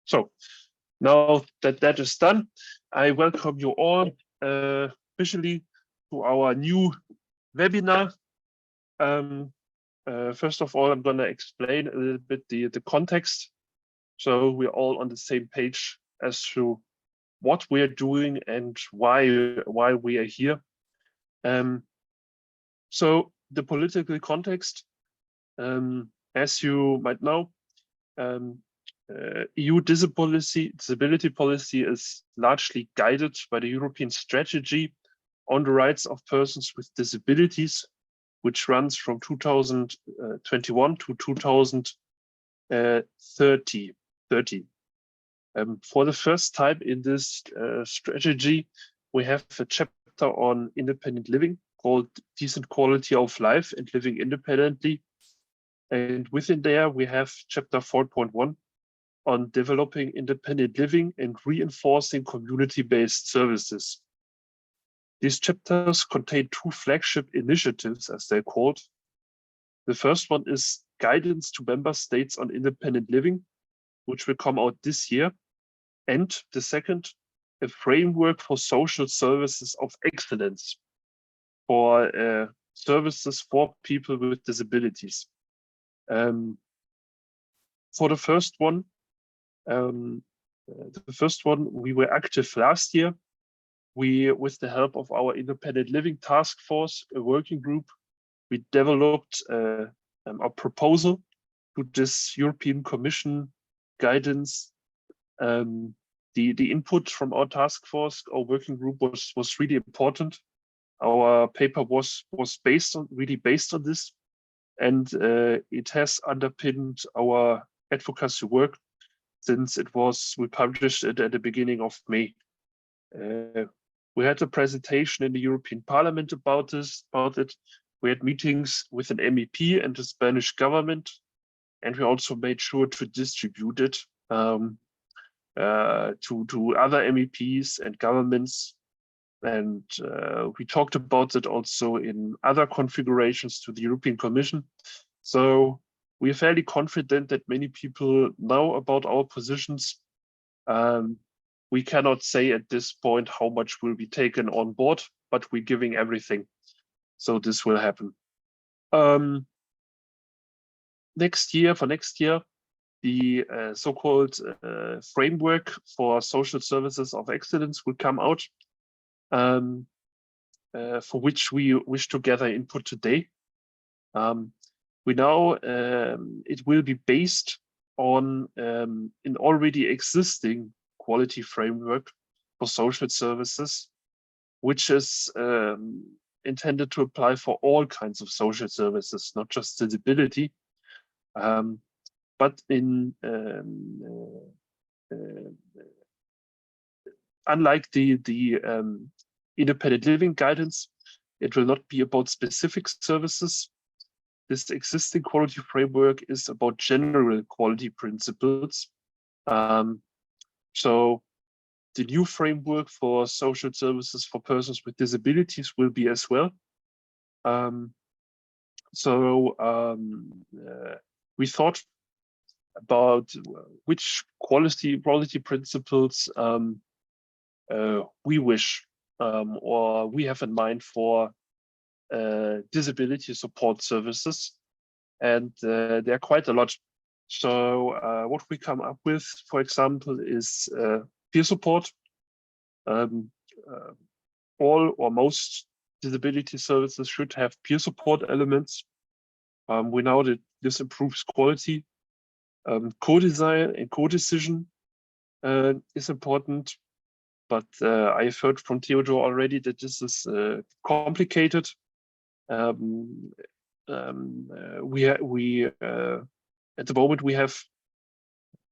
So now that that is done, I welcome you all officially to our new webinar. First of all, I'm going to explain a little bit the context, so we're all on the same page as to what we're doing and why we are here. So the political context, as you might know, EU disability policy is largely guided by the European strategy on the rights of persons with disabilities, which runs from 2021 to 2030. For the first time in this strategy, we have a chapter on independent living called Decent Quality of Life and Living Independently. And within there, we have chapter 4.1 on developing independent living and reinforcing community-based services. These chapters contain two flagship initiatives, as they're called. The first one is Guidance to Member States on Independent Living, which will come out this year. And the second, a framework for social services of excellence for services for people with disabilities. For the first one, we were active last year. We, with the help of our Independent Living Task Force, a working group, we developed a proposal to this European Commission guidance. The input from our task force, our working group was really important. Our paper was really based on this, and it has underpinned our advocacy work since we published it at the beginning of May. We had a presentation in the European Parliament about it. We had meetings with an MEP and the Spanish government, and we also made sure to distribute it to other MEPs and governments. And we talked about it also in other configurations to the European Commission. So we're fairly confident that many people know about our positions. We cannot say at this point how much will be taken on board, but we're giving everything. So this will happen. Next year, the so-called framework for social services of excellence will come out, for which we wish to gather input today. We know it will be based on an already existing quality framework for social services, which is intended to apply for all kinds of social services, not just disability. But unlike the independent living guidance, it will not be about specific services. This existing quality framework is about general quality principles. So the new framework for social services for persons with disabilities will be as well. We thought about which quality principles we wish or we have in mind for disability support services, and there are quite a lot. So what we come up with, for example, is peer support. All or most disability services should have peer support elements. We know that this improves quality. Co-design and co-decision is important, but I've heard from Theodore already that this is complicated. At the moment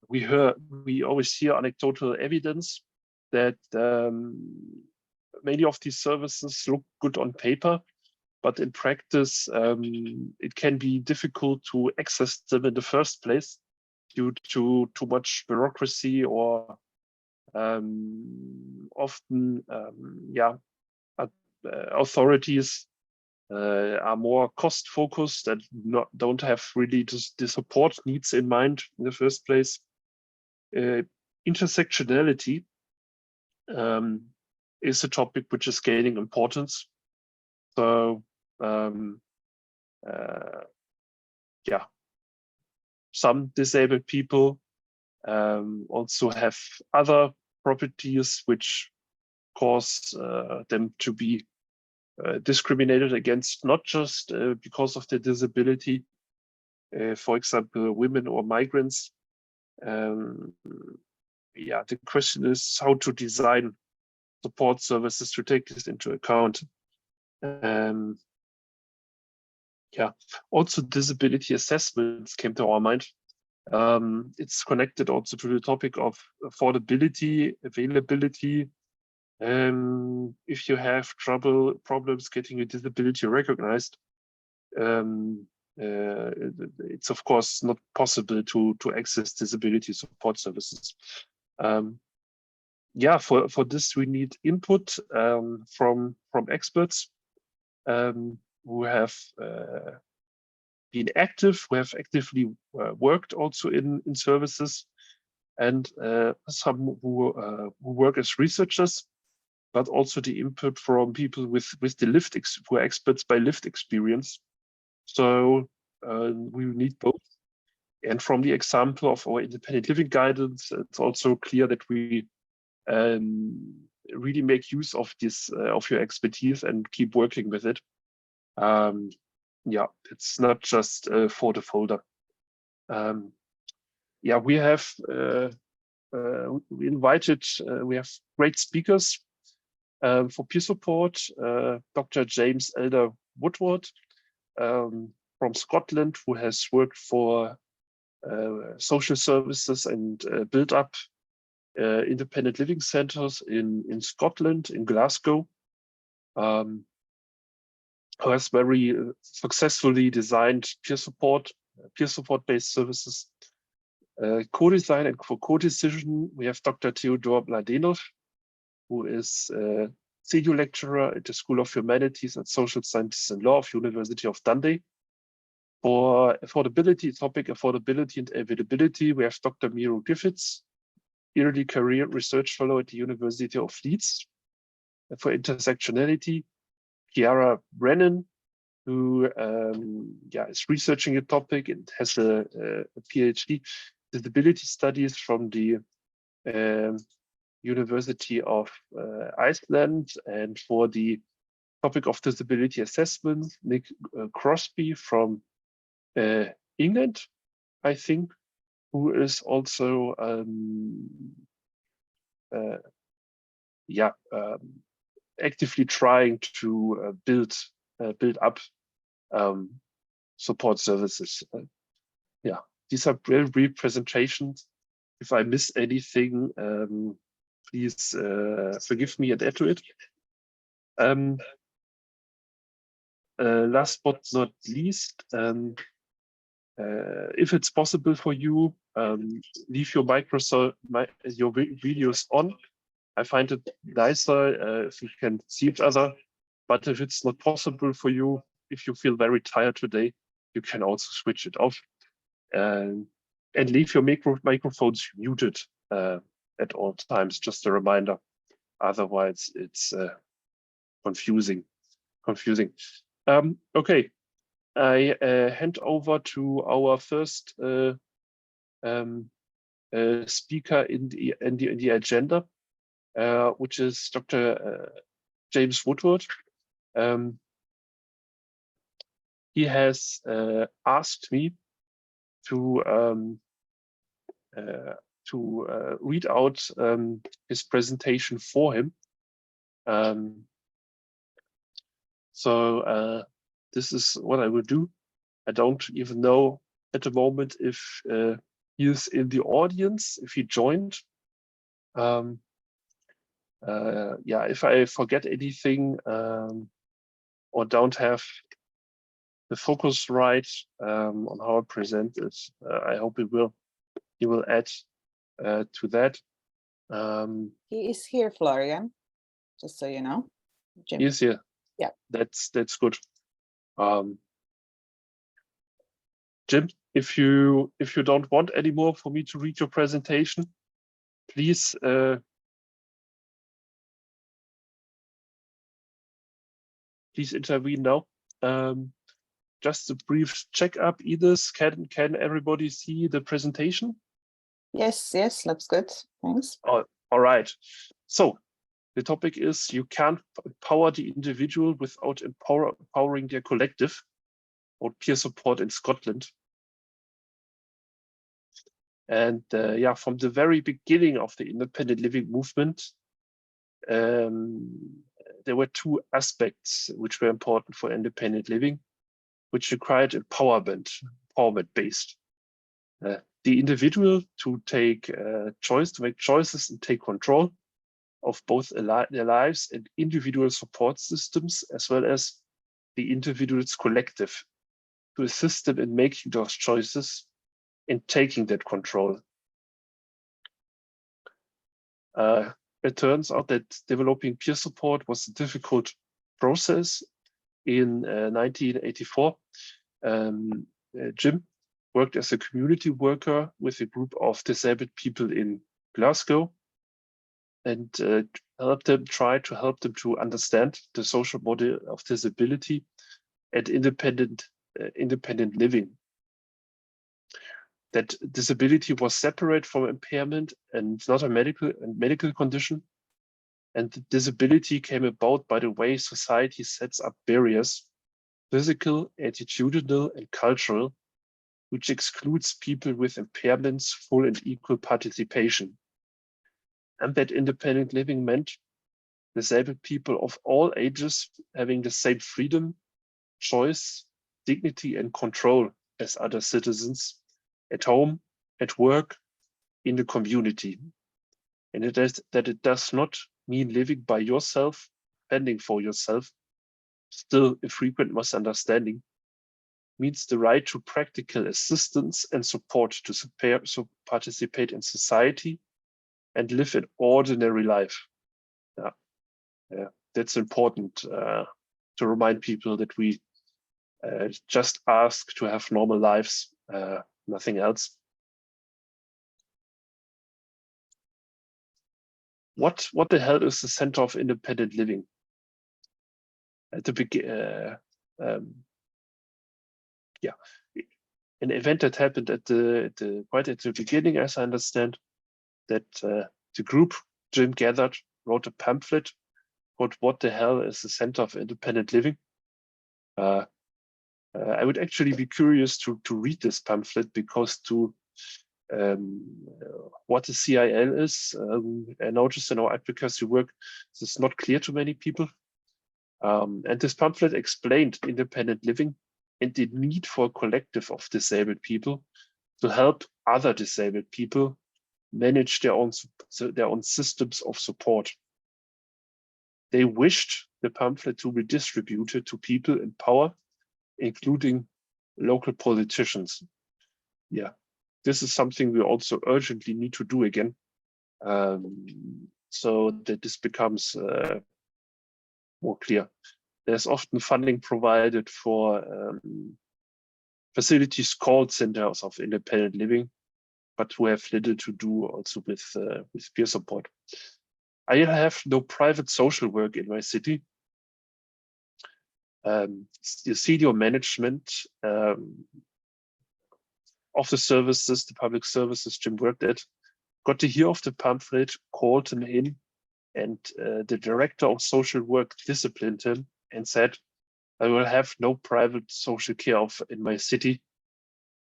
we always hear anecdotal evidence that many of these services look good on paper, but in practice it can be difficult to access them in the first place due to too much bureaucracy, or often authorities are more cost focused and don't have really the support needs in mind in the first place. intersectionality is a topic which is gaining importance. So yeah, some disabled people also have other properties which cause them to be discriminated against, not just because of their disability. For example, women or migrants. Yeah, the question is how to design support services to take this into account. Yeah, also disability assessments came to our mind. It's connected also to the topic of affordability, availability. If you have problems getting a disability recognized, it's of course not possible to access disability support services. Yeah, for this we need input from experts who have been active, who have actively worked also in services, and some who work as researchers, but also the input from people with the who are experts by lived experience. So we need both. And from the example of our independent living guidance, it's also clear that we really make use of this of your expertise and keep working with it. Yeah, it's not just for the folder. Yeah, we have we invited, we have great speakers for peer support. Dr. James Elder Woodward from Scotland, who has worked for social services and built up independent living centers in Scotland, in Glasgow, who has very successfully designed peer support-based services. Co-design and for co-decision, we have Dr. Theodor Mladenov, who is senior lecturer at the School of Humanities and Social Sciences and Law of University of Dundee. For affordability, topic affordability and availability, we have Dr. Miro Griffiths, early career research fellow at the University of Leeds. For intersectionality, Chiara Brennan, who is researching a topic and has a PhD disability studies from the University of Iceland. And for the topic of disability assessment, Nick Crosby from England, I think, who is also actively trying to build up support services. Yeah, these are very brief presentations. If I miss anything, please forgive me and add to it. Last but not least, if it's possible for you, leave your your videos on. I find it nicer if you can see each other, but if it's not possible for you, if you feel very tired today, you can also switch it off and leave your microphones muted at all times. Just a reminder, otherwise it's confusing. Okay, I hand over to our first speaker in the agenda, which is Dr. James Woodward. He has asked me to read out his presentation for him. So this is what I will do. I don't even know at the moment if he is in the audience, if he joined. Yeah, if I forget anything or don't have the focus right on how I present it, I hope he will add to that. He is here, Florian, just so you know. Jim. He is here. Yeah, that's good. Jim, if you don't want anymore for me to read your presentation, please please intervene now. Just a brief checkup, Edith. Can everybody see the presentation? Yes, looks good. Thanks. All right. So the topic is you can't empower the individual without empowering their collective, or peer support in Scotland. And yeah, from the very beginning of the independent living movement, there were two aspects which were important for independent living, which required empowerment based. The individual to take to make choices and take control of both their lives and individual support systems, as well as the individual's collective to assist them in making those choices and taking that control. It turns out that developing peer support was a difficult process. In 1984, Jim worked as a community worker with a group of disabled people in Glasgow, and tried to help them to understand the social model of disability and independent living. That disability was separate from impairment and not a medical condition. And the disability came about by the way society sets up barriers, physical, attitudinal, and cultural, which excludes people with impairments full and equal participation. And that independent living meant disabled people of all ages having the same freedom, choice, dignity, and control as other citizens at home, at work, in the community. And it does not mean living by yourself, fending for yourself. Still, a frequent misunderstanding means the right to practical assistance and support to participate in society and live an ordinary life. Yeah, that's important to remind people that we just ask to have normal lives, nothing else. What the hell is the Center of Independent Living? At the beginning, yeah, an event that happened quite at the beginning, as I understand, that the group Jim gathered wrote a pamphlet called "What the hell is the Center of Independent Living?" I would actually be curious to read this pamphlet, because what the CIL is, I noticed in our advocacy work, this is not clear to many people. And this pamphlet explained independent living and the need for a collective of disabled people to help other disabled people manage their own systems of support. They wished the pamphlet to be distributed to people in power, including local politicians. Yeah, this is something we also urgently need to do again, so that this becomes more clear. There's often funding provided for facilities called centers of independent living, but who have little to do also with peer support. I have no private social work in my city. The senior management of the services, the public services Jim worked at, got to hear of the pamphlet, called him in, and the director of social work disciplined him and said, "I will have no private social care in my city."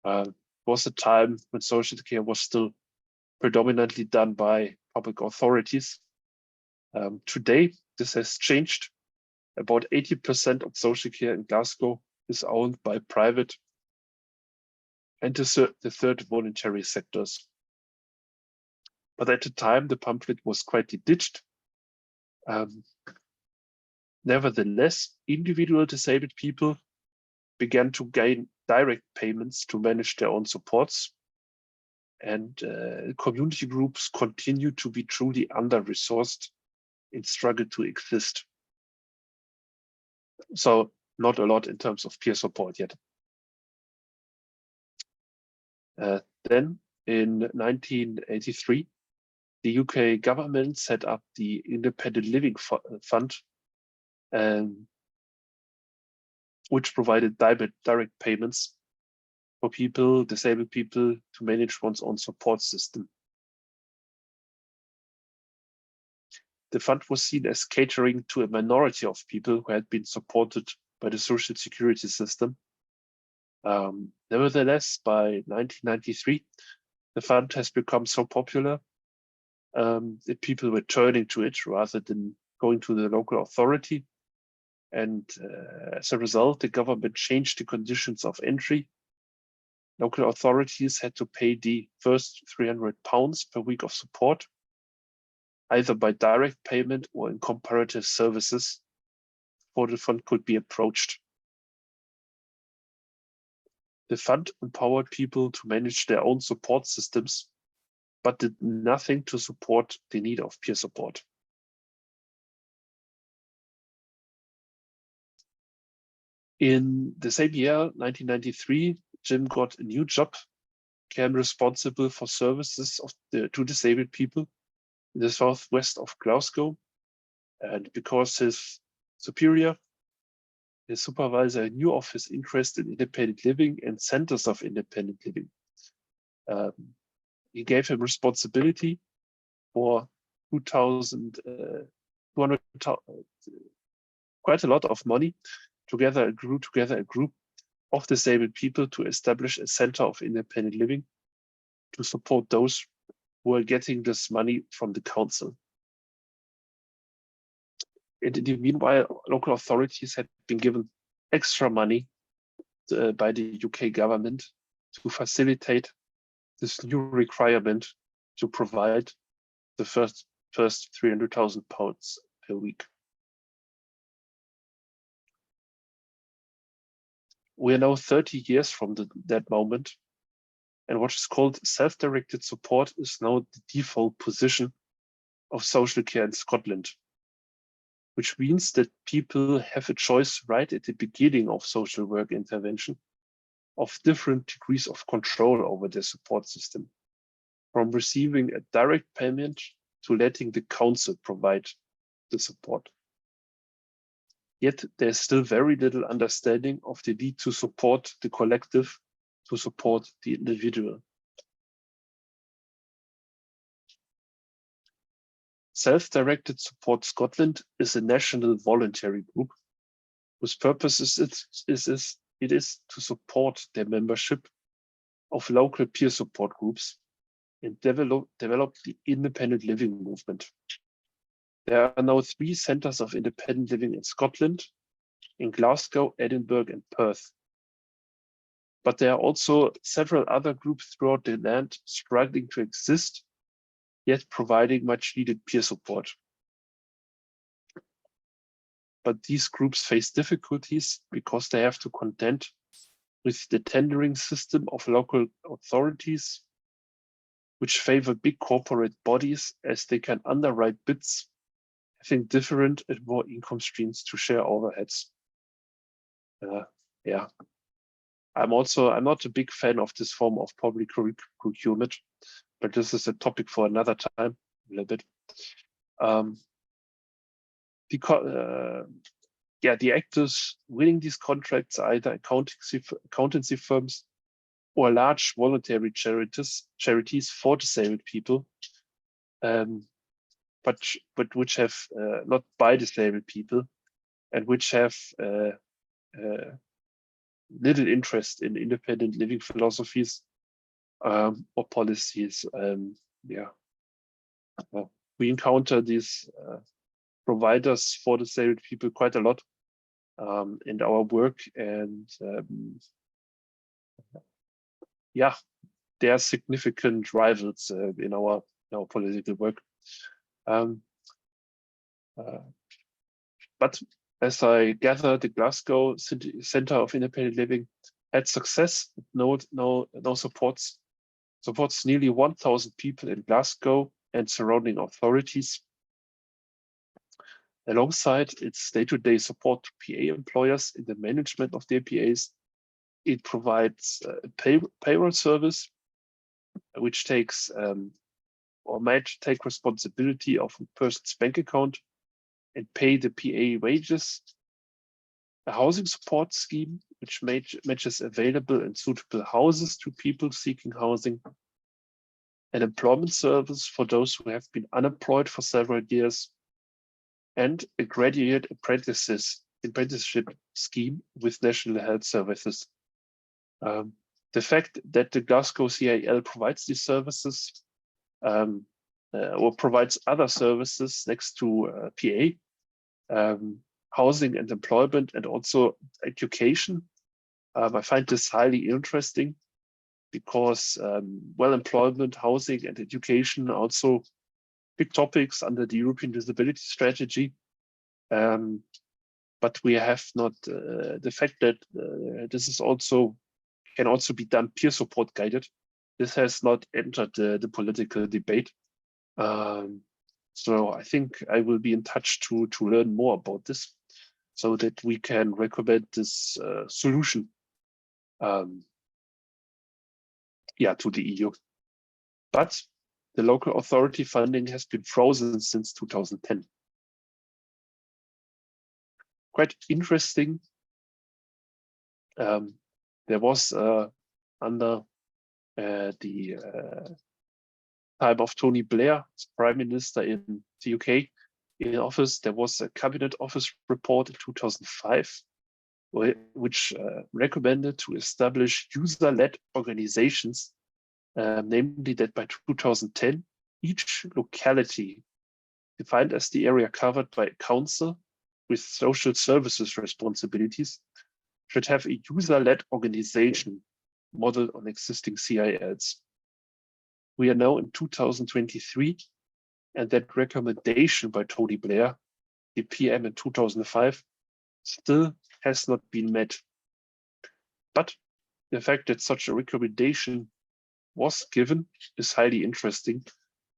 It was a time when social care was still predominantly done by public authorities. Today, this has changed. About 80% of social care in Glasgow is owned by private and the third voluntary sectors. But at the time, the pamphlet was quite ditched. Nevertheless, individual disabled people began to gain direct payments to manage their own supports, and community groups continue to be truly under-resourced and struggle to exist. So not a lot in terms of peer support yet. Then in 1983, the UK government set up the Independent Living Fund, which provided direct payments for people, disabled people, to manage one's own support system. The fund was seen as catering to a minority of people who had been supported by the social security system. Nevertheless, by 1993, the fund has become so popular that people were turning to it rather than going to the local authority. And as a result, the government changed the conditions of entry. Local authorities had to pay the first £300 per week of support, either by direct payment or in comparative services, before the fund could be approached. The fund empowered people to manage their own support systems, but did nothing to support the need of peer support. In the same year, 1993, Jim got a new job, became responsible for services to disabled people in the southwest of Glasgow. And because his superior, his supervisor, knew of his interest in independent living and centers of independent living, he gave him responsibility for 200, quite a lot of money, grew together a group of disabled people to establish a center of independent living to support those who are getting this money from the council. And in the meanwhile, local authorities had been given extra money by the UK government to facilitate this new requirement to provide the first £300,000 per week. We are now 30 years from that moment, and what is called self-directed support is now the default position of social care in Scotland, which means that people have a choice right at the beginning of social work intervention of different degrees of control over their support system, from receiving a direct payment to letting the council provide the support. Yet there's still very little understanding of the need to support the collective, to support the individual. Self-Directed Support Scotland is a national voluntary group whose purpose it is to support their membership of local peer support groups and develop the independent living movement. There are now 3 centers of independent living in Scotland, in Glasgow, Edinburgh, and Perth. But there are also several other groups throughout the land struggling to exist, yet providing much needed peer support. But these groups face difficulties because they have to contend with the tendering system of local authorities, which favor big corporate bodies as they can underwrite bids, having different and more income streams to share overheads. Yeah, I'm not a big fan of this form of public procurement, but this is a topic for another time, a little bit. The actors winning these contracts are either accountancy firms or large voluntary charities for disabled people, but which have not by disabled people, and which have little interest in independent living philosophies or policies. We encounter these providers for disabled people quite a lot in our work, and they are significant rivals in our political work. But as I gather, the Glasgow Centre of Independent Living had success. No supports nearly 1,000 people in Glasgow and surrounding authorities. Alongside its day-to-day support to PA employers in the management of their PAs, it provides a payroll service, which takes or might take responsibility of a person's bank account and pay the PA wages, a housing support scheme, which matches available and suitable houses to people seeking housing, an employment service for those who have been unemployed for several years, and a graduate apprenticeship scheme with National Health Services. The fact that the Glasgow CIL provides these services or provides other services next to PA, housing and employment, and also education, I find this highly interesting because employment, housing, and education are also big topics under the European Disability Strategy. But we have not the fact that this is can also be done peer support guided. This has not entered the political debate. So I think I will be in touch to learn more about this so that we can recommend this solution to the EU. But the local authority funding has been frozen since 2010. Quite interesting. There was under the time of Tony Blair, Prime Minister in the UK, in office, there was a Cabinet Office report in 2005, which recommended to establish user-led organizations, namely that by 2010, each locality defined as the area covered by a council with social services responsibilities should have a user-led organization modeled on existing CILs. We are now in 2023, and that recommendation by Tony Blair, the PM in 2005, still has not been met. But the fact that such a recommendation was given is highly interesting,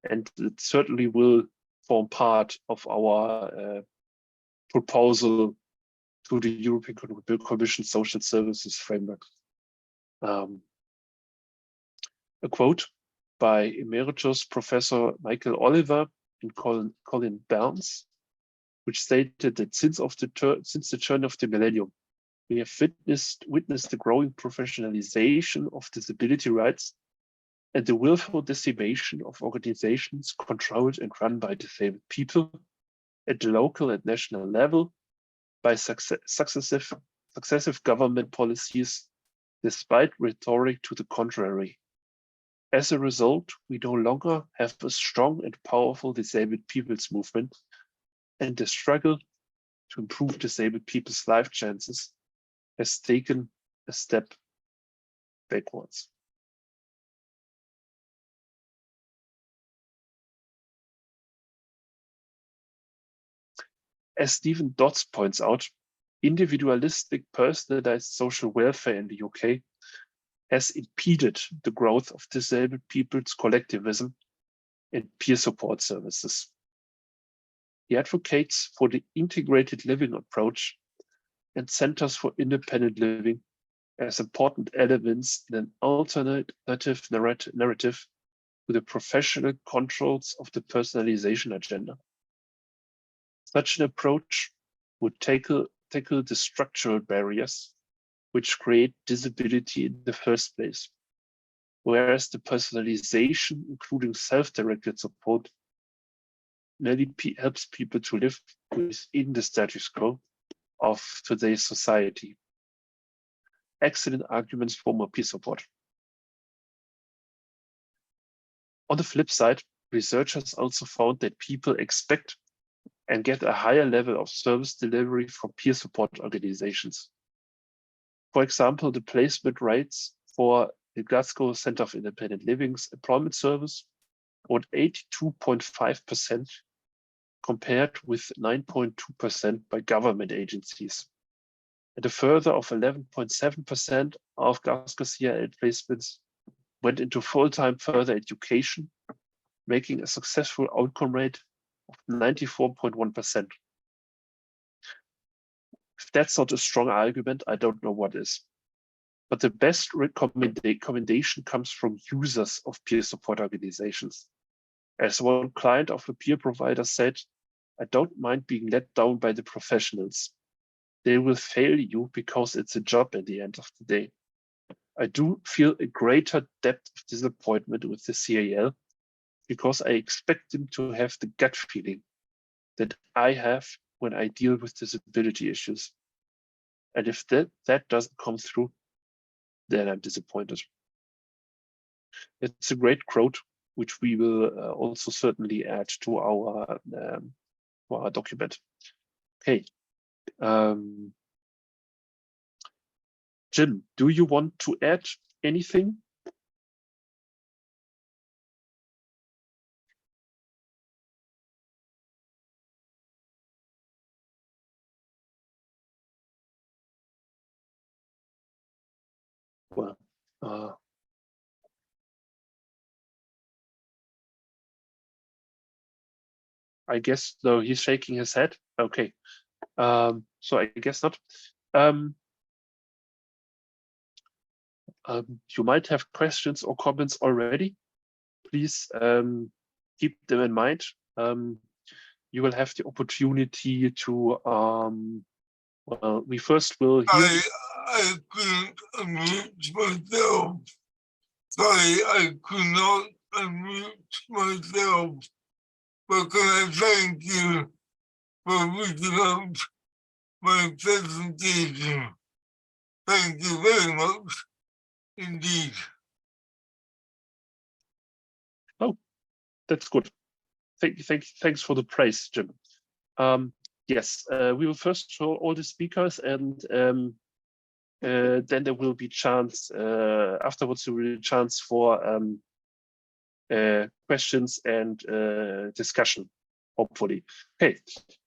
and it certainly will form part of our proposal to the European Commission Social Services Framework. A quote by Emeritus Professor Michael Oliver and Colin Barnes, which stated that since the turn of the millennium, we have witnessed the growing professionalization of disability rights and the willful decimation of organizations controlled and run by disabled people at the local and national level by successive government policies, despite rhetoric to the contrary. As a result, we no longer have a strong and powerful disabled people's movement, and the struggle to improve disabled people's life chances has taken a step backwards. As Stephen Dodds points out, individualistic personalized social welfare in the UK has impeded the growth of disabled people's collectivism and peer support services. He advocates for the integrated living approach and centers for independent living as important elements in an alternative narrative to the professional controls of the personalization agenda. Such an approach would tackle the structural barriers which create disability in the first place, whereas the personalization, including self-directed support, merely helps people to live within the status quo of today's society. Excellent arguments for more peer support. On the flip side, researchers also found that people expect and get a higher level of service delivery from peer support organizations. For example, the placement rates for the Glasgow Centre of Independent Living's employment service were 82.5% compared with 9.2% by government agencies. And a further of 11.7% of Glasgow CIL placements went into full-time further education, making a successful outcome rate of 94.1%. If that's not a strong argument, I don't know what is. But the best recommendation comes from users of peer support organizations. As one client of a peer provider said, I don't mind being let down by the professionals. They will fail you because it's a job at the end of the day. I do feel a greater depth of disappointment with the CAL because I expect them to have the gut feeling that I have when I deal with disability issues. And if that doesn't come through, then I'm disappointed. It's a great quote, which we will also certainly add to our document. Okay. Jim, do you want to add anything? Well, I guess, though, he's shaking his head. Okay, so I guess not. You might have questions or comments already. Please keep them in mind. You will have the opportunity to, well, we first will hear. I couldn't unmute myself. Sorry, I could not unmute myself. But can I thank you for reading out my presentation? Thank you very much indeed. Oh, that's good. Thanks for the praise, Jim. Yes, we will first show all the speakers, and then there will be chance afterwards. There will be a chance for questions and discussion, hopefully. Okay,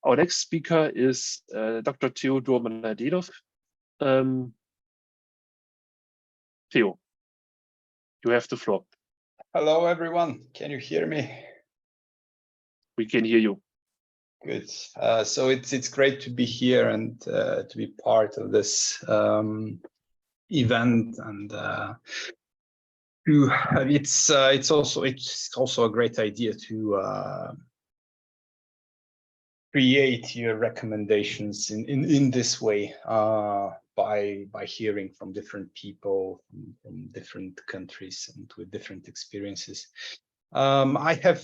our next speaker is Dr. Theodor Mladenov. Theo, you have the floor. Hello, everyone. Can you hear me? We can hear you. Good. So it's great to be here and to be part of this event, and it's also a great idea to create your recommendations in this way by hearing from different people from different countries and with different experiences. I have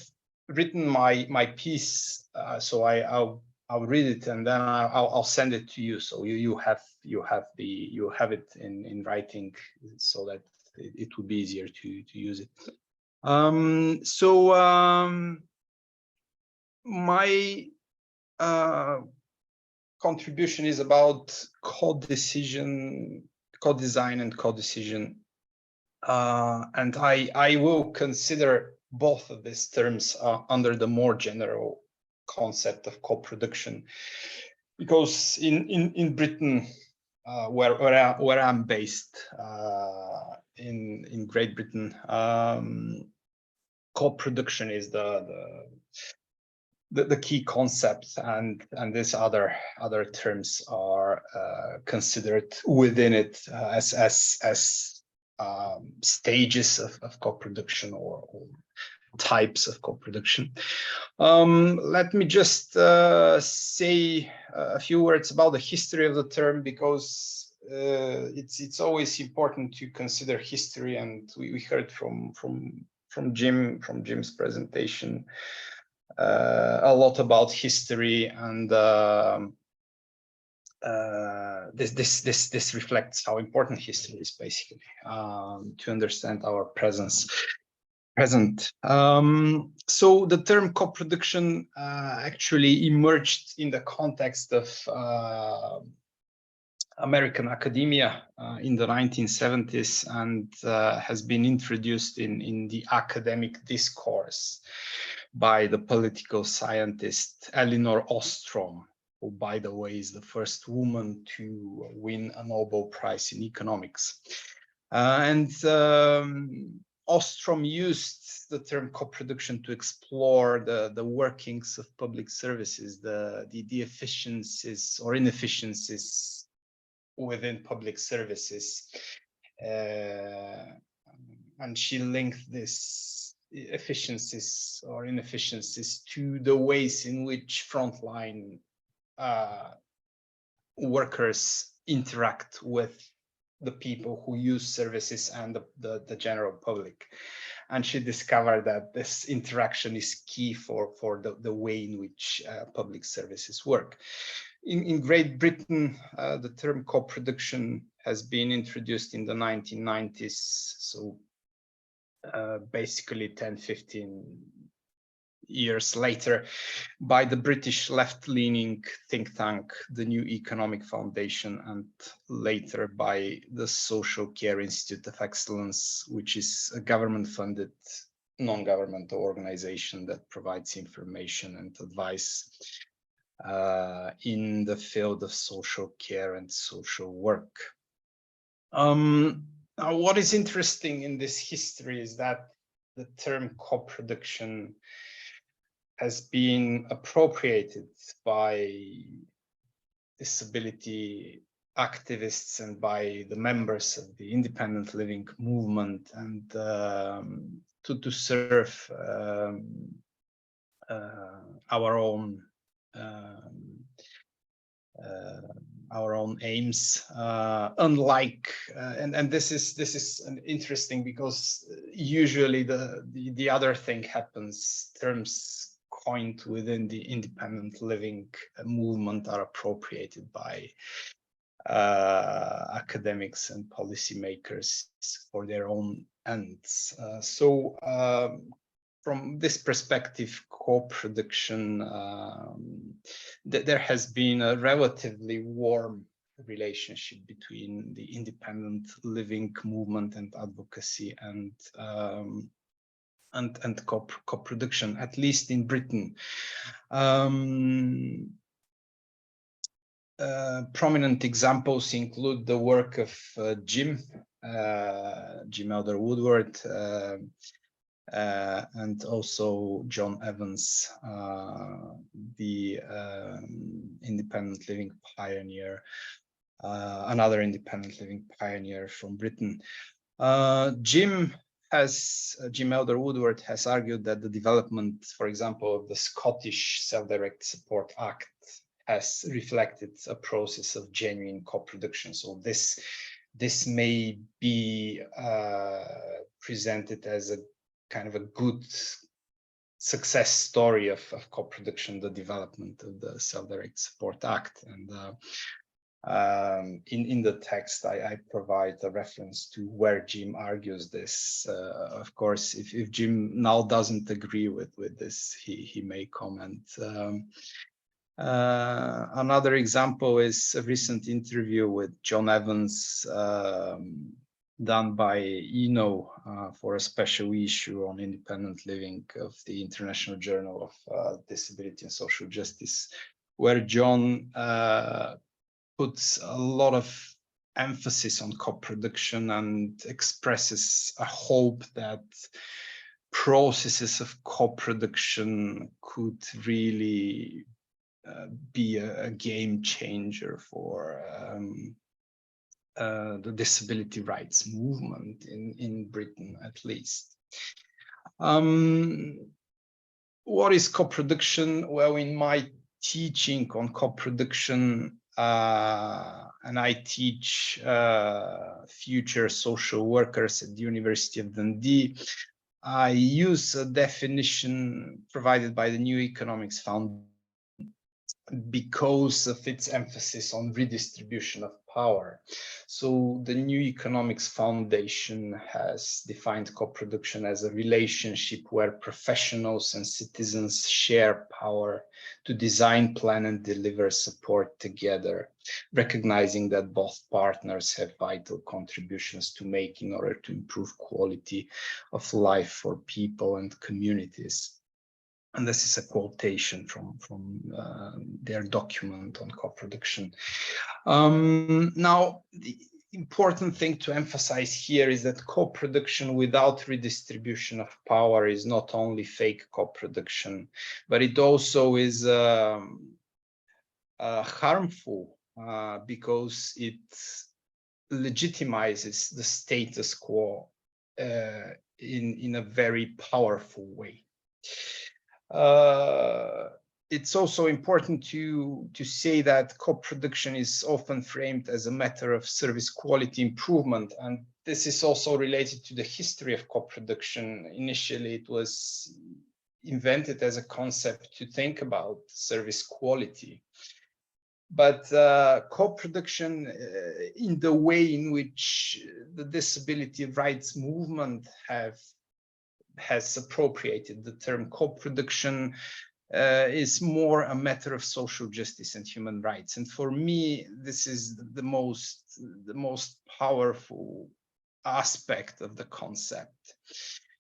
written my piece, so I'll read it and then I'll send it to you, so you have it in writing, so that it will be easier to use it. My contribution is about co-design and co-decision, and I will consider both of these terms under the more general concept of co-production, because in Britain, where I'm based, in Great Britain, co-production is the key concept, and these other terms are considered within it as stages of co-production or types of co-production. Let me just say a few words about the history of the term, because it's always important to consider history, and we heard from Jim's presentation a lot about history, and this reflects how important history is, basically, to understand our present. So the term co-production actually emerged in the context of American academia in the 1970s, and has been introduced in the academic discourse by the political scientist Elinor Ostrom, who, by the way, is the first woman to win a Nobel Prize in economics. Ostrom used the term co-production to explore the workings of public services, the efficiencies or inefficiencies within public services, and she linked this efficiencies or inefficiencies to the ways in which frontline workers interact with the people who use services and the general public. And she discovered that this interaction is key for the way in which public services work. In Great Britain, the term co-production has been introduced in the 1990s, so basically 10-15 years later, by the British left-leaning think tank, the New Economic Foundation, and later by the Social Care Institute of Excellence, which is a government-funded non-governmental organization that provides information and advice in the field of social care and social work. Now, what is interesting in this history is that the term co-production has been appropriated by disability activists and by the members of the independent living movement, and to serve our own aims, unlike and this is interesting because usually the other thing happens. Terms coined within the independent living movement are appropriated by academics and policymakers for their own ends. So from this perspective, co-production, there has been a relatively warm relationship between the independent living movement and advocacy and co-production, at least in Britain. Prominent examples include the work of Jim Elder-Woodward, and also John Evans, the independent living pioneer, another independent living pioneer from Britain. Jim Elder-Woodward has argued that the development, for example, of the Scottish Self-Direct Support Act has reflected a process of genuine co-production. So this may be presented as a kind of a good success story of co-production, the development of the Self-Direct Support Act. And in the text, I provide a reference to where Jim argues this. Of course, if Jim now doesn't agree with this, he may comment. Another example is a recent interview with John Evans done by ENIL for a special issue on independent living of the International Journal of Disability and Social Justice, where John puts a lot of emphasis on co-production and expresses a hope that processes of co-production could really be a game changer for the disability rights movement in Britain, at least. What is co-production? Well, in my teaching on co-production, and I teach future social workers at the University of Dundee, I use a definition provided by the New Economics Foundation because of its emphasis on redistribution of power. So the New Economics Foundation has defined co-production as a relationship where professionals and citizens share power to design, plan, and deliver support together, recognizing that both partners have vital contributions to make in order to improve quality of life for people and communities. And this is a quotation from their document on co-production. Now, the important thing to emphasize here is that co-production without redistribution of power is not only fake co-production, but it also is harmful because it legitimizes the status quo in a very powerful way. It's also important to say that co-production is often framed as a matter of service quality improvement, and this is also related to the history of co-production. Initially, it was invented as a concept to think about service quality. But co-production, in the way in which the disability rights movement has appropriated the term co-production, is more a matter of social justice and human rights. And for me, this is the most powerful aspect of the concept.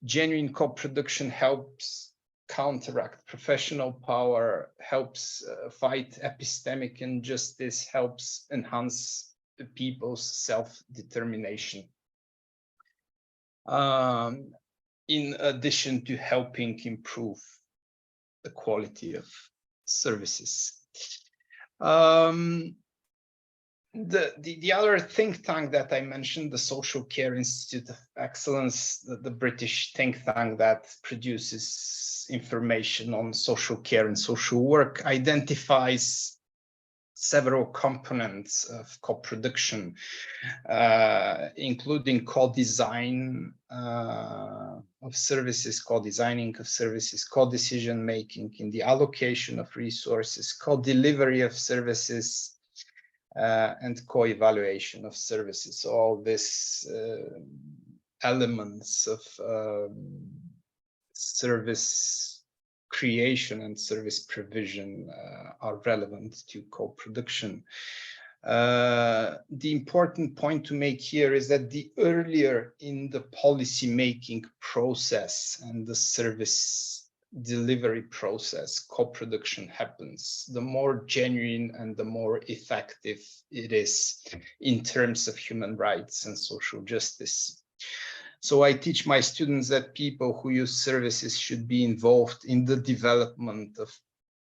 Genuine co-production helps counteract professional power, helps fight epistemic injustice, helps enhance the people's self-determination. In addition to helping improve the quality of services. The other think tank that I mentioned, the Social Care Institute of Excellence, the British think tank that produces information on social care and social work, identifies several components of co-production, including co-design of services, co-designing of services, co-decision making in the allocation of resources, co-delivery of services, and co-evaluation of services. All these elements of service creation and service provision are relevant to co-production. The important point to make here is that the earlier in the policy making process and the service delivery process co-production happens, the more genuine and the more effective it is in terms of human rights and social justice. So I teach my students that people who use services should be involved in the development of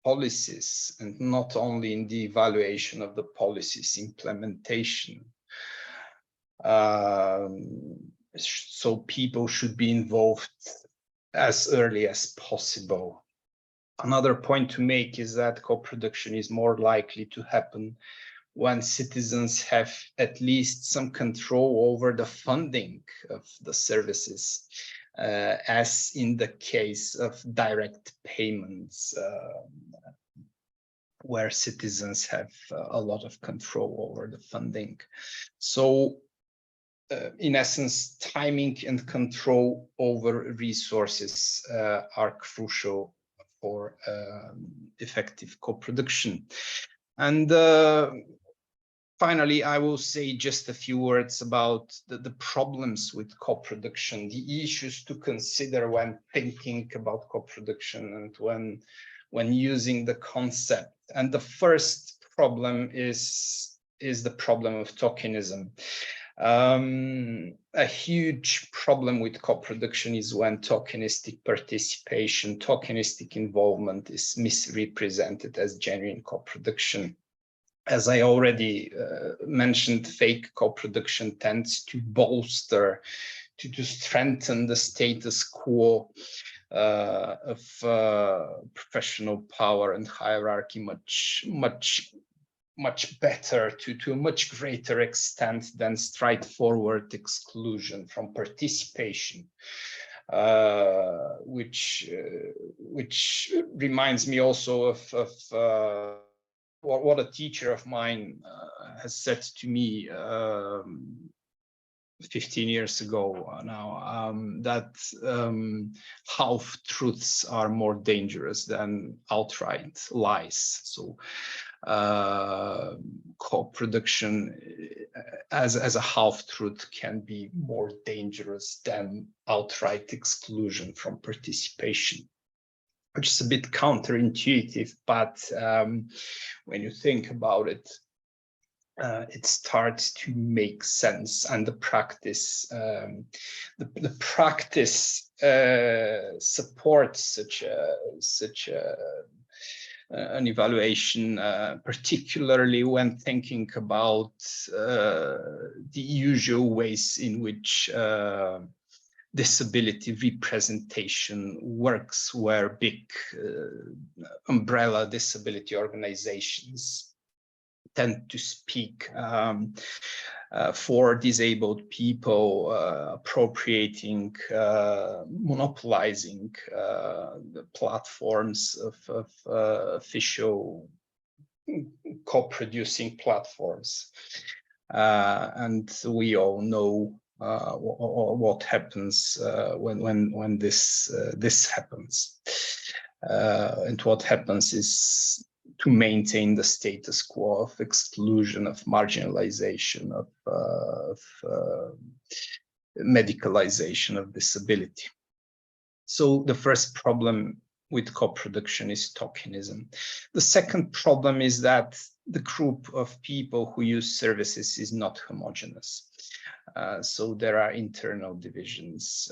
policies and not only in the evaluation of the policies implementation. So people should be involved as early as possible. Another point to make is that co-production is more likely to happen when citizens have at least some control over the funding of the services, as in the case of direct payments, where citizens have a lot of control over the funding. So, in essence, timing and control over resources are crucial for effective co-production. And finally, I will say just a few words about the problems with co-production, the issues to consider when thinking about co-production and when using the concept. And the first problem is the problem of tokenism. A huge problem with co-production is when tokenistic participation, tokenistic involvement is misrepresented as genuine co-production. As I already mentioned, fake co-production tends to bolster, to strengthen the status quo of professional power and hierarchy much better, to a much greater extent than straightforward exclusion from participation, which reminds me also of what a teacher of mine has said to me 15 years ago now, that half-truths are more dangerous than outright lies. So co-production as a half-truth can be more dangerous than outright exclusion from participation, which is a bit counterintuitive, but when you think about it, it starts to make sense, and the practice, the practice supports such an evaluation, particularly when thinking about the usual ways in which disability representation works where big umbrella disability organizations tend to speak for disabled people, appropriating, monopolizing the platforms of official co-producing platforms. And we all know what happens when this happens. And what happens is to maintain the status quo of exclusion, of marginalization, of medicalization of disability. So the first problem with co-production is tokenism. The second problem is that the group of people who use services is not homogeneous. So there are internal divisions.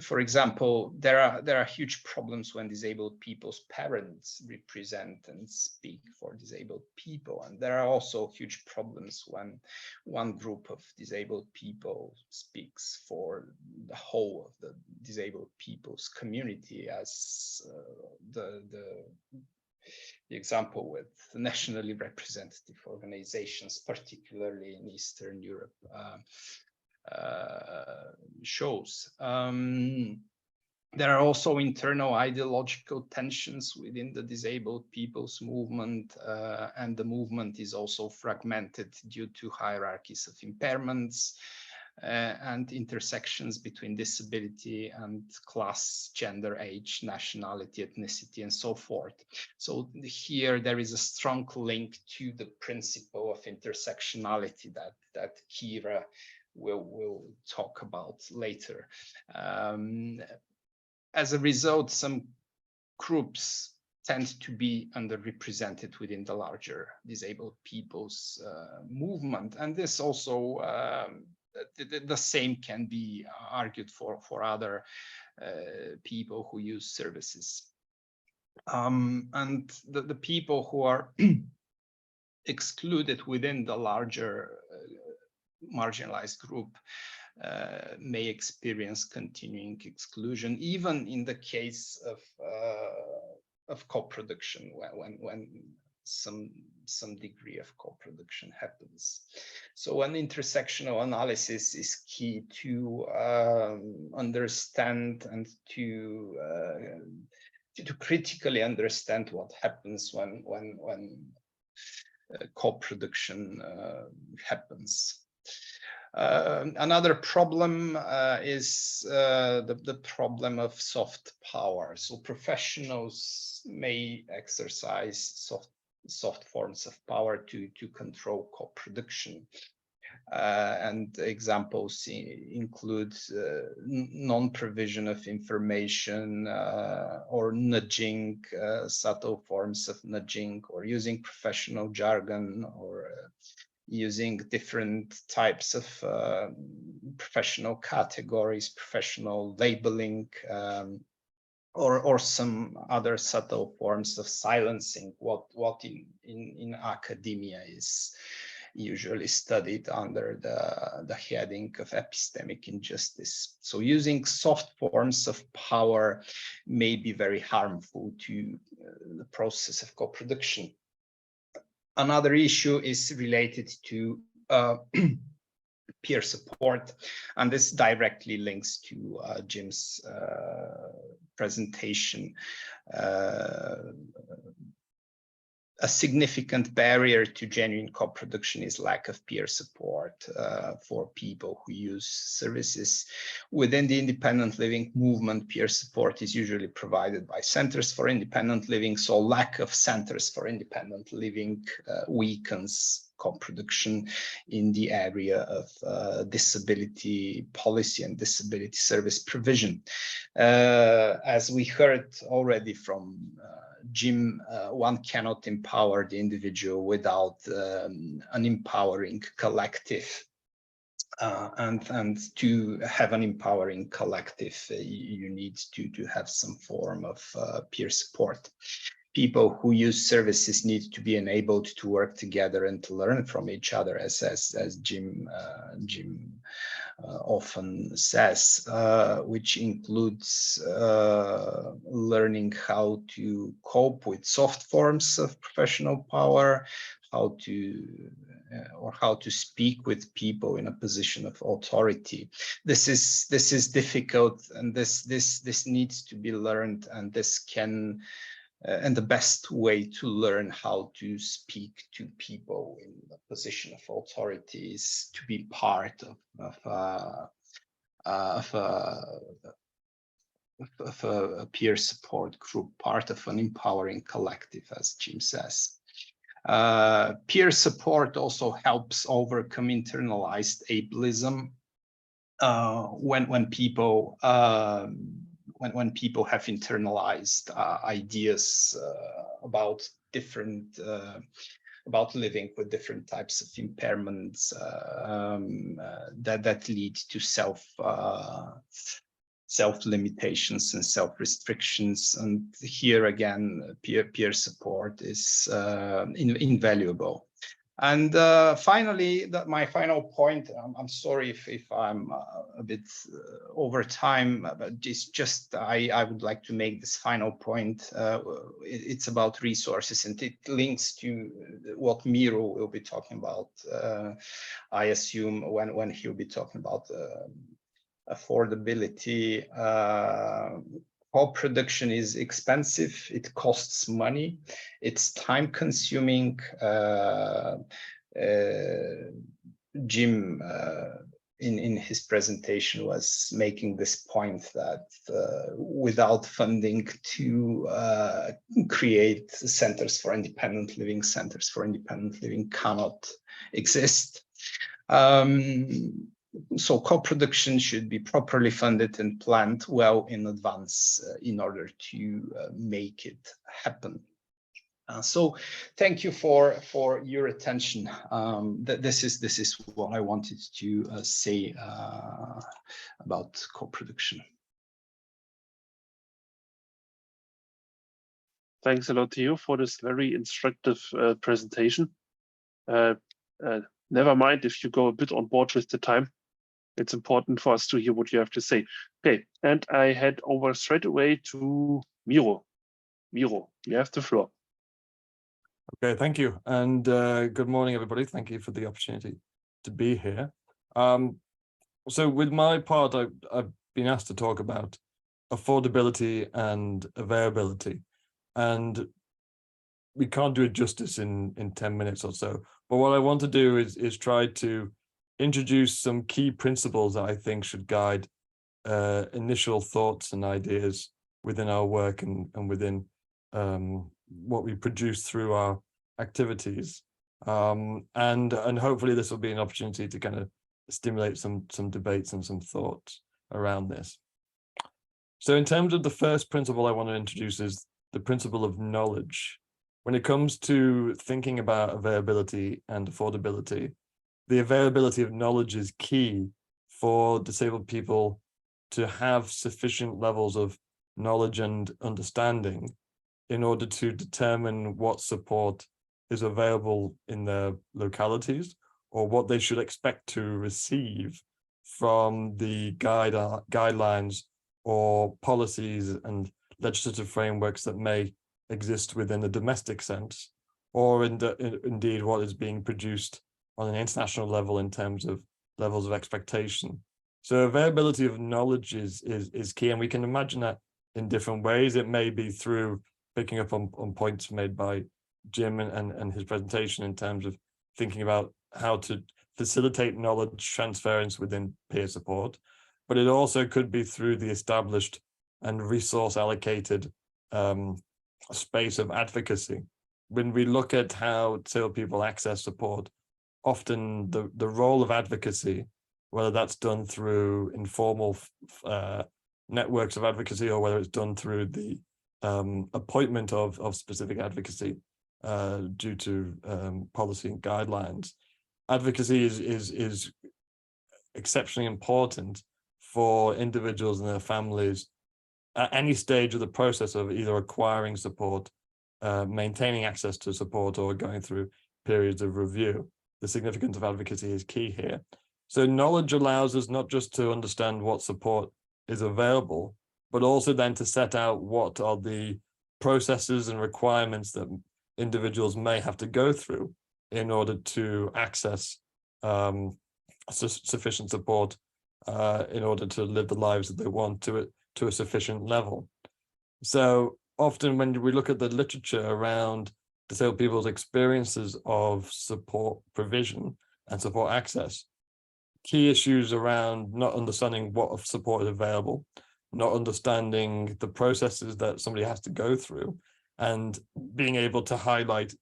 For example, there are huge problems when disabled people's parents represent and speak for disabled people. And there are also huge problems when one group of disabled people speaks for the whole of the disabled people's community, as the example with nationally representative organizations, particularly in Eastern Europe, shows. There are also internal ideological tensions within the disabled people's movement, and the movement is also fragmented due to hierarchies of impairments and intersections between disability and class, gender, age, nationality, ethnicity, and so forth. So here there is a strong link to the principle of intersectionality that Kira will talk about later. As a result, some groups tend to be underrepresented within the larger disabled people's movement, and this also the same can be argued for other people who use services. And the people who are excluded within the larger marginalized group may experience continuing exclusion, even in the case of co-production, when some degree of co-production happens. So an intersectional analysis is key to understand and to critically understand what happens when co-production happens. Another problem is the problem of soft power. So professionals may exercise soft forms of power to control co-production. And examples include non-provision of information or nudging, subtle forms of nudging, or using professional jargon, or using different types of professional categories, professional labeling, or some other subtle forms of silencing, what in academia is usually studied under the heading of epistemic injustice. So using soft forms of power may be very harmful to the process of co-production. Another issue is related to peer support, and this directly links to Jim's presentation. A significant barrier to genuine co-production is lack of peer support for people who use services. Within the independent living movement, peer support is usually provided by centers for independent living, so lack of centers for independent living weakens co-production in the area of disability policy and disability service provision. As we heard already from Jim, one cannot empower the individual without an empowering collective. And to have an empowering collective, you need to have some form of peer support. people who use services need to be enabled to work together and to learn from each other, as Jim often says, which includes learning how to cope with soft forms of professional power, how to speak with people in a position of authority. This is difficult, and this needs to be learned, and this can. And the best way to learn how to speak to people in a position of authority is to be part of a peer support group, part of an empowering collective, as Jim says. Peer support also helps overcome internalized ableism when people have internalized ideas about different about living with different types of impairments that lead to self limitations and self restrictions, and here again peer support is invaluable. And finally, my final point, I'm sorry if I'm a bit over time, but it's just I would like to make this final point. It's about resources, and it links to what Miro will be talking about, I assume, when he'll be talking about affordability. Co-production is expensive, it costs money, it's time consuming. Jim in his presentation was making this point that without funding to create centers for independent living cannot exist. So co-production should be properly funded and planned well in advance in order to make it happen. So thank you for your attention. This is what I wanted to say about co-production. Thanks a lot to you for this very instructive presentation. Never mind if you go a bit on board with the time. It's important for us to hear what you have to say. Okay, and I head over straight away to Miro. Miro, you have the floor. Okay, thank you. And good morning, everybody. Thank you for the opportunity to be here. So with my part, I've been asked to talk about affordability and availability. And we can't do it justice in 10 minutes or so. But what I want to do is try to introduce some key principles that I think should guide initial thoughts and ideas within our work and within what we produce through our activities. And hopefully this will be an opportunity to kind of stimulate some debates and some thoughts around this. So in terms of the first principle I want to introduce is the principle of knowledge. When it comes to thinking about availability and affordability, the availability of knowledge is key for disabled people to have sufficient levels of knowledge and understanding in order to determine what support is available in their localities or what they should expect to receive from the guidelines or policies and legislative frameworks that may exist within the domestic sense, or indeed what is being produced on an international level in terms of levels of expectation. So availability of knowledge is key, and we can imagine that in different ways. It may be through picking up on points made by Jim and his presentation in terms of thinking about how to facilitate knowledge transference within peer support, but it also could be through the established and resource allocated space of advocacy. When we look at how disabled people access support, often the role of advocacy, whether that's done through informal networks of advocacy or whether it's done through the appointment of specific advocacy due to policy and guidelines, advocacy is exceptionally important for individuals and their families at any stage of the process of either acquiring support maintaining access to support or going through periods of review. The significance of advocacy is key here. So knowledge allows us not just to understand what support is available, but also then to set out what are the processes and requirements that individuals may have to go through in order to access sufficient support in order to live the lives that they want to a sufficient level. So often when we look at the literature around disabled people's experiences of support provision and support access, key issues around not understanding what support is available, not understanding the processes that somebody has to go through, and being able to highlight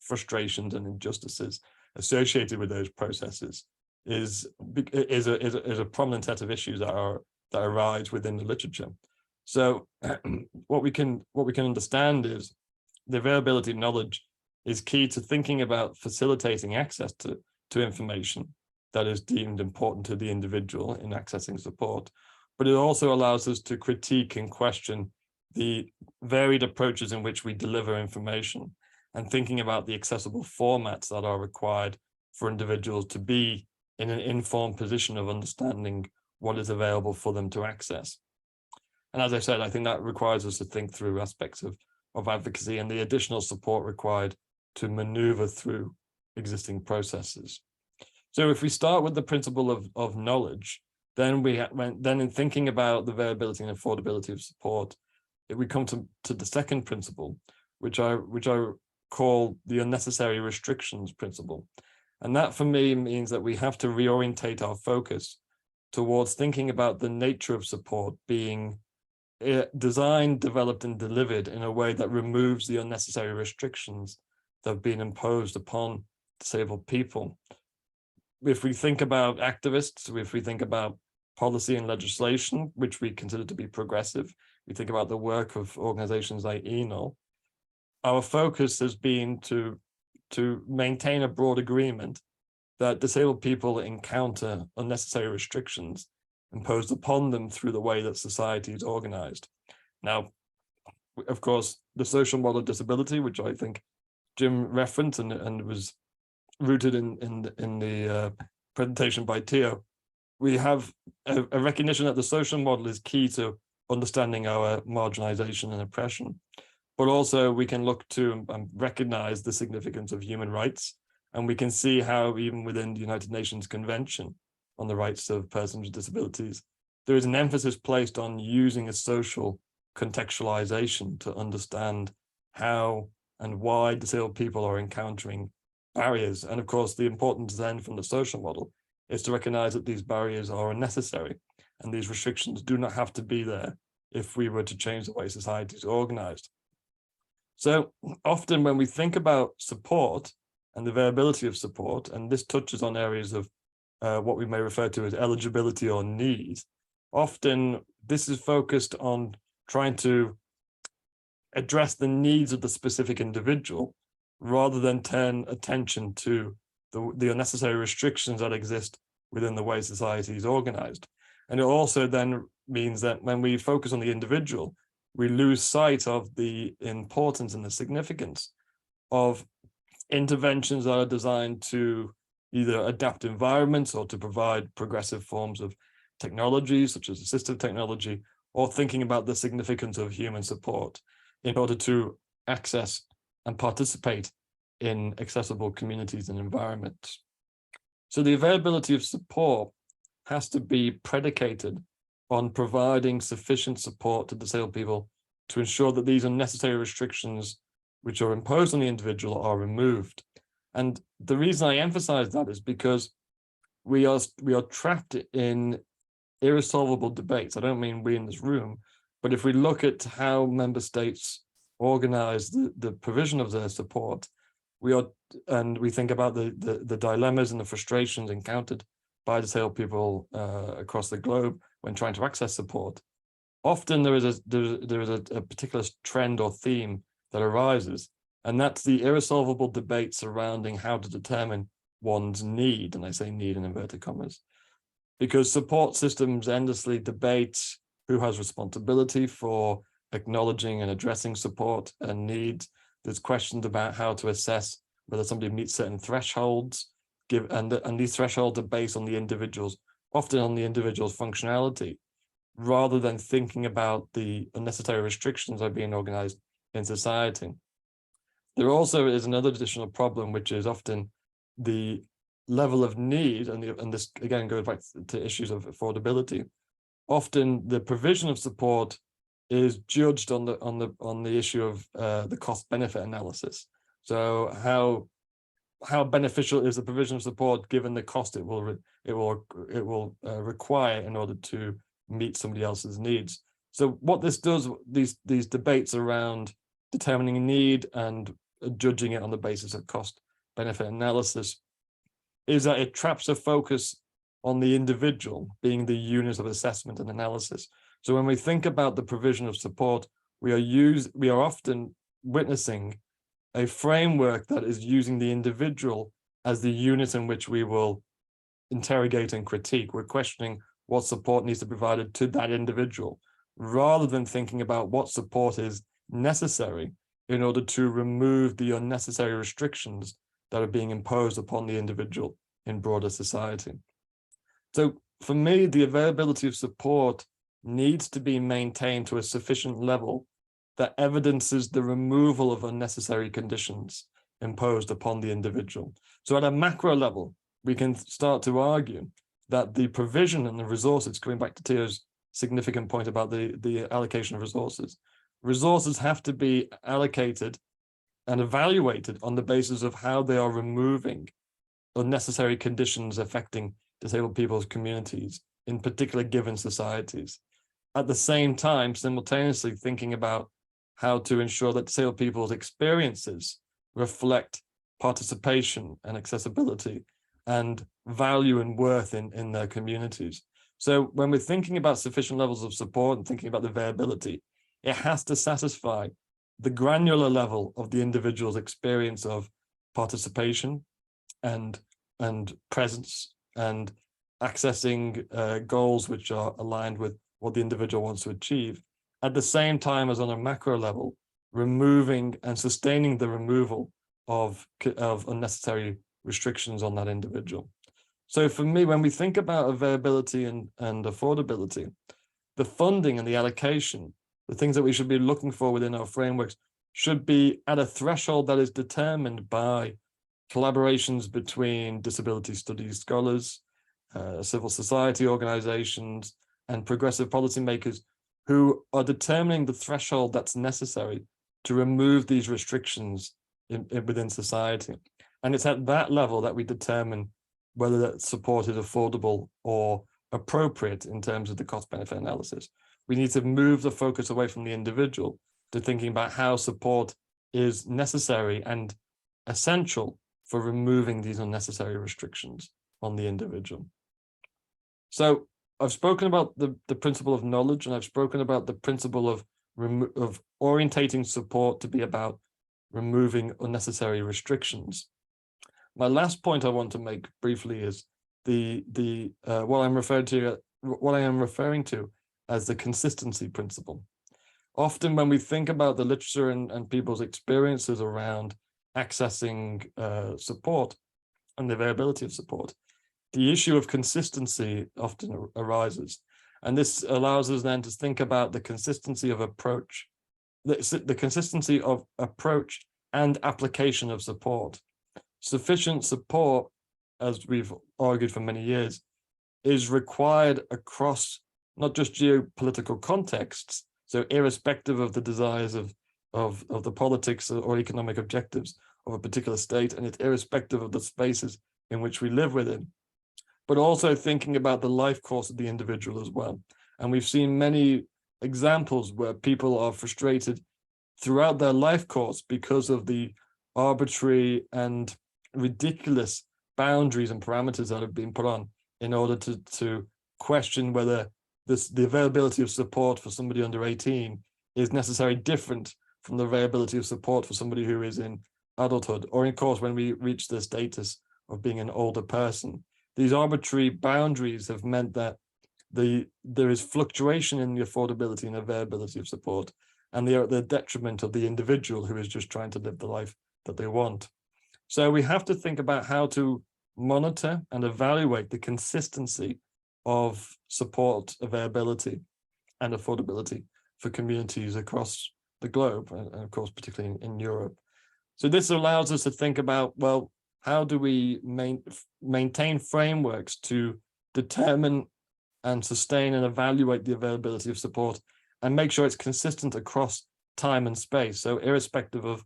frustrations and injustices associated with those processes is a prominent set of issues that arise within the literature. So what we can understand is the availability of knowledge is key to thinking about facilitating access to information that is deemed important to the individual in accessing support, but it also allows us to critique and question the varied approaches in which we deliver information and thinking about the accessible formats that are required for individuals to be in an informed position of understanding what is available for them to access. And as I said, I think that requires us to think through aspects of advocacy and the additional support required to maneuver through existing processes. So if we start with the principle of knowledge, then in thinking about the availability and affordability of support, we come to the second principle, which I call the unnecessary restrictions principle. And that for me means that we have to reorientate our focus towards thinking about the nature of support being designed, developed, and delivered in a way that removes the unnecessary restrictions that have been imposed upon disabled people. If we think about activists, if we think about policy and legislation, which we consider to be progressive, we think about the work of organizations like ENIL, our focus has been to maintain a broad agreement that disabled people encounter unnecessary restrictions imposed upon them through the way that society is organized. Now, of course, the social model of disability, which I think Jim referenced and was rooted in the presentation by Theo, we have a recognition that the social model is key to understanding our marginalization and oppression, but also we can look to and recognize the significance of human rights. And we can see how even within the United Nations Convention on the Rights of Persons with Disabilities, there is an emphasis placed on using a social contextualization to understand how and why disabled people are encountering barriers. And of course, the importance then from the social model is to recognize that these barriers are unnecessary and these restrictions do not have to be there if we were to change the way society is organized. So often when we think about support and the availability of support, and this touches on areas of what we may refer to as eligibility or need, often this is focused on trying to address the needs of the specific individual rather than turn attention to the unnecessary restrictions that exist within the way society is organized. And it also then means that when we focus on the individual, we lose sight of the importance and the significance of interventions that are designed to either adapt environments or to provide progressive forms of technology, such as assistive technology, or thinking about the significance of human support in order to access and participate in accessible communities and environments. So the availability of support has to be predicated on providing sufficient support to disabled people to ensure that these unnecessary restrictions which are imposed on the individual are removed. And the reason I emphasize that is because we are trapped in irresolvable debates. I don't mean we in this room, but if we look at how member states organize the provision of their support, we think about the dilemmas and the frustrations encountered by disabled people across the globe when trying to access support. Often there is a particular trend or theme that arises, and that's the irresolvable debate surrounding how to determine one's need, and I say need in inverted commas, because support systems endlessly debate who has responsibility for acknowledging and addressing support and needs. there's questions about how to assess whether somebody meets certain thresholds, and these thresholds are based on the individual's, often on the individual's functionality, rather than thinking about the unnecessary restrictions that are being organized in society. There also is another additional problem, which is often the level of need, and this again goes back to issues of affordability. Often the provision of support is judged on the issue of the cost benefit analysis. So how beneficial is the provision of support given the cost it will require in order to meet somebody else's needs. So what this does, these debates around determining need and judging it on the basis of cost benefit analysis, is that it traps a focus on the individual being the unit of assessment and analysis. So when we think about the provision of support, we are often witnessing a framework that is using the individual as the unit in which we will interrogate and critique. We're questioning what support needs to be provided to that individual, rather than thinking about what support is necessary in order to remove the unnecessary restrictions that are being imposed upon the individual in broader society. So for me, the availability of support needs to be maintained to a sufficient level that evidences the removal of unnecessary conditions imposed upon the individual. So at a macro level, we can start to argue that the provision and the resources, going back to Tio's significant point about the allocation of resources have to be allocated and evaluated on the basis of how they are removing unnecessary conditions affecting disabled people's communities, in particular given societies. At the same time, simultaneously thinking about how to ensure that disabled people's experiences reflect participation and accessibility and value and worth in their communities. So when we're thinking about sufficient levels of support and thinking about the variability, it has to satisfy the granular level of the individual's experience of participation and presence and accessing goals which are aligned with what the individual wants to achieve, at the same time as on a macro level, removing and sustaining the removal of unnecessary restrictions on that individual. So for me, when we think about availability and affordability, the funding and the allocation, the things that we should be looking for within our frameworks should be at a threshold that is determined by collaborations between disability studies scholars, civil society organizations, and progressive policymakers who are determining the threshold that's necessary to remove these restrictions within society. And it's at that level that we determine whether that support is affordable or appropriate in terms of the cost benefit analysis. We need to move the focus away from the individual to thinking about how support is necessary and essential for removing these unnecessary restrictions on the individual. So I've spoken about the principle of knowledge, and I've spoken about the principle of orientating support to be about removing unnecessary restrictions. My last point I want to make briefly is what I am referring to as the consistency principle. Often when we think about the literature and people's experiences around accessing support and the availability of support, the issue of consistency often arises. And this allows us then to think about the consistency of approach, the consistency of approach and application of support. Sufficient support, as we've argued for many years, is required across not just geopolitical contexts, so irrespective of the desires of the politics or economic objectives of a particular state, and it's irrespective of the spaces in which we live within, but also thinking about the life course of the individual as well. And we've seen many examples where people are frustrated throughout their life course because of the arbitrary and ridiculous boundaries and parameters that have been put on in order to question whether the availability of support for somebody under 18 is necessarily different from the availability of support for somebody who is in adulthood, or of course when we reach the status of being an older person. These arbitrary boundaries have meant that there is fluctuation in the affordability and availability of support. and they're at the detriment of the individual who is just trying to live the life that they want. So we have to think about how to monitor and evaluate the consistency of support availability and affordability for communities across the globe, and of course, particularly in Europe. So this allows us to think about, well, how do we maintain frameworks to determine and sustain and evaluate the availability of support and make sure it's consistent across time and space. So irrespective of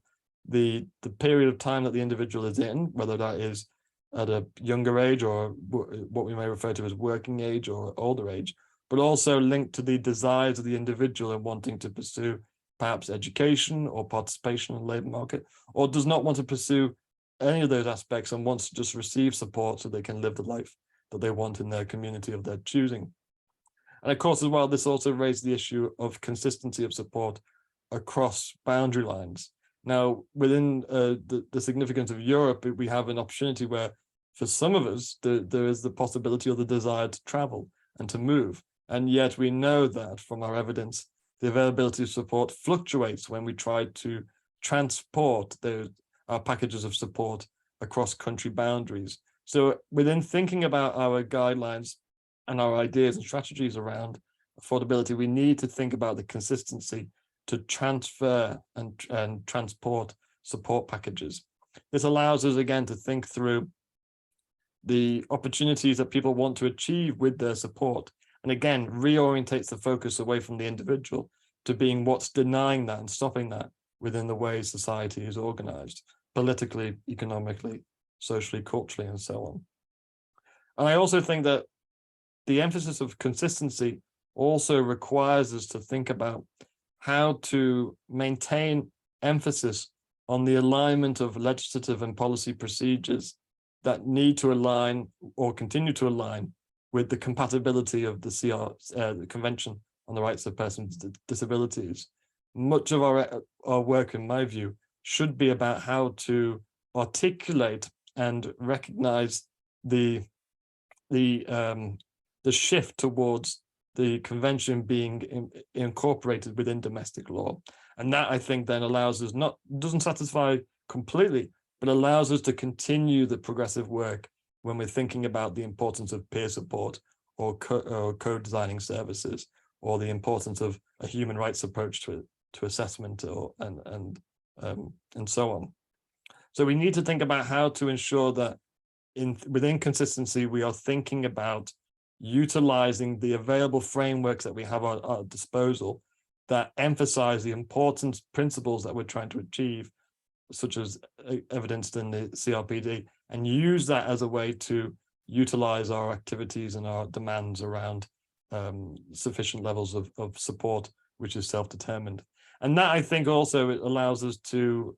the period of time that the individual is in, whether that is at a younger age or what we may refer to as working age or older age, but also linked to the desires of the individual in wanting to pursue perhaps education or participation in the labor market, or does not want to pursue any of those aspects and wants to just receive support so they can live the life that they want in their community of their choosing. And of course, as well, this also raised the issue of consistency of support across boundary lines. Now, within the significance of Europe, we have an opportunity where, for some of us, there is the possibility or the desire to travel and to move. And yet we know that from our evidence, the availability of support fluctuates when we try to transport our packages of support across country boundaries. So within thinking about our guidelines and our ideas and strategies around affordability, we need to think about the consistency to transfer and transport support packages. This allows us, again, to think through the opportunities that people want to achieve with their support. And again, reorientates the focus away from the individual to being what's denying that and stopping that within the way society is organized, politically, economically, socially, culturally, and so on. And I also think that the emphasis of consistency also requires us to think about how to maintain emphasis on the alignment of legislative and policy procedures that need to align or continue to align with the compatibility of the Convention on the Rights of Persons with Disabilities. Much of our work, in my view, should be about how to articulate and recognize the shift towards the convention being incorporated within domestic law. And that, I think, then allows us, doesn't satisfy completely, but allows us to continue the progressive work when we're thinking about the importance of peer support or co-designing services, or the importance of a human rights approach to assessment and so on. So we need to think about how to ensure that within consistency, we are thinking about utilizing the available frameworks that we have at our disposal that emphasize the important principles that we're trying to achieve, such as evidenced in the CRPD, and use that as a way to utilize our activities and our demands around sufficient levels of support, which is self-determined. And that, I think, also it allows us to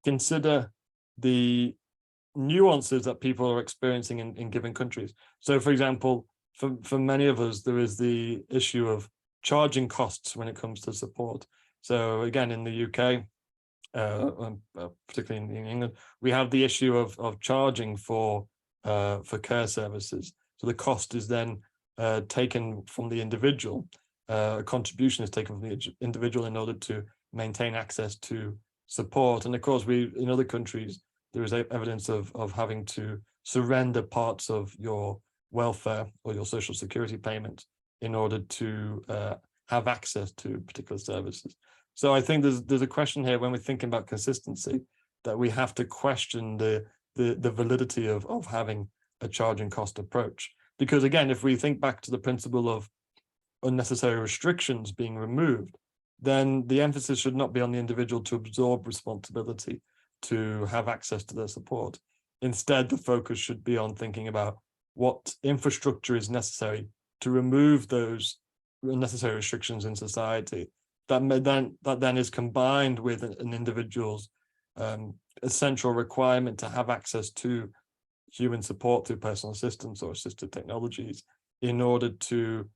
consider the nuances that people are experiencing in given countries. So, for example, for many of us, there is the issue of charging costs when it comes to support. So again, in the UK, particularly in England, we have the issue of charging for care services. So the cost is then taken from the individual. A contribution is taken from the individual in order to maintain access to support. And of course, in other countries, there is evidence of having to surrender parts of your welfare or your social security payment in order to have access to particular services. So I think there's a question here when we're thinking about consistency, that we have to question the validity of having a charging cost approach. Because again, if we think back to the principle of unnecessary restrictions being removed, then the emphasis should not be on the individual to absorb responsibility to have access to their support. Instead, the focus should be on thinking about what infrastructure is necessary to remove those unnecessary restrictions in society that then is combined with an individual's essential requirement to have access to human support through personal assistance or assistive technologies in order to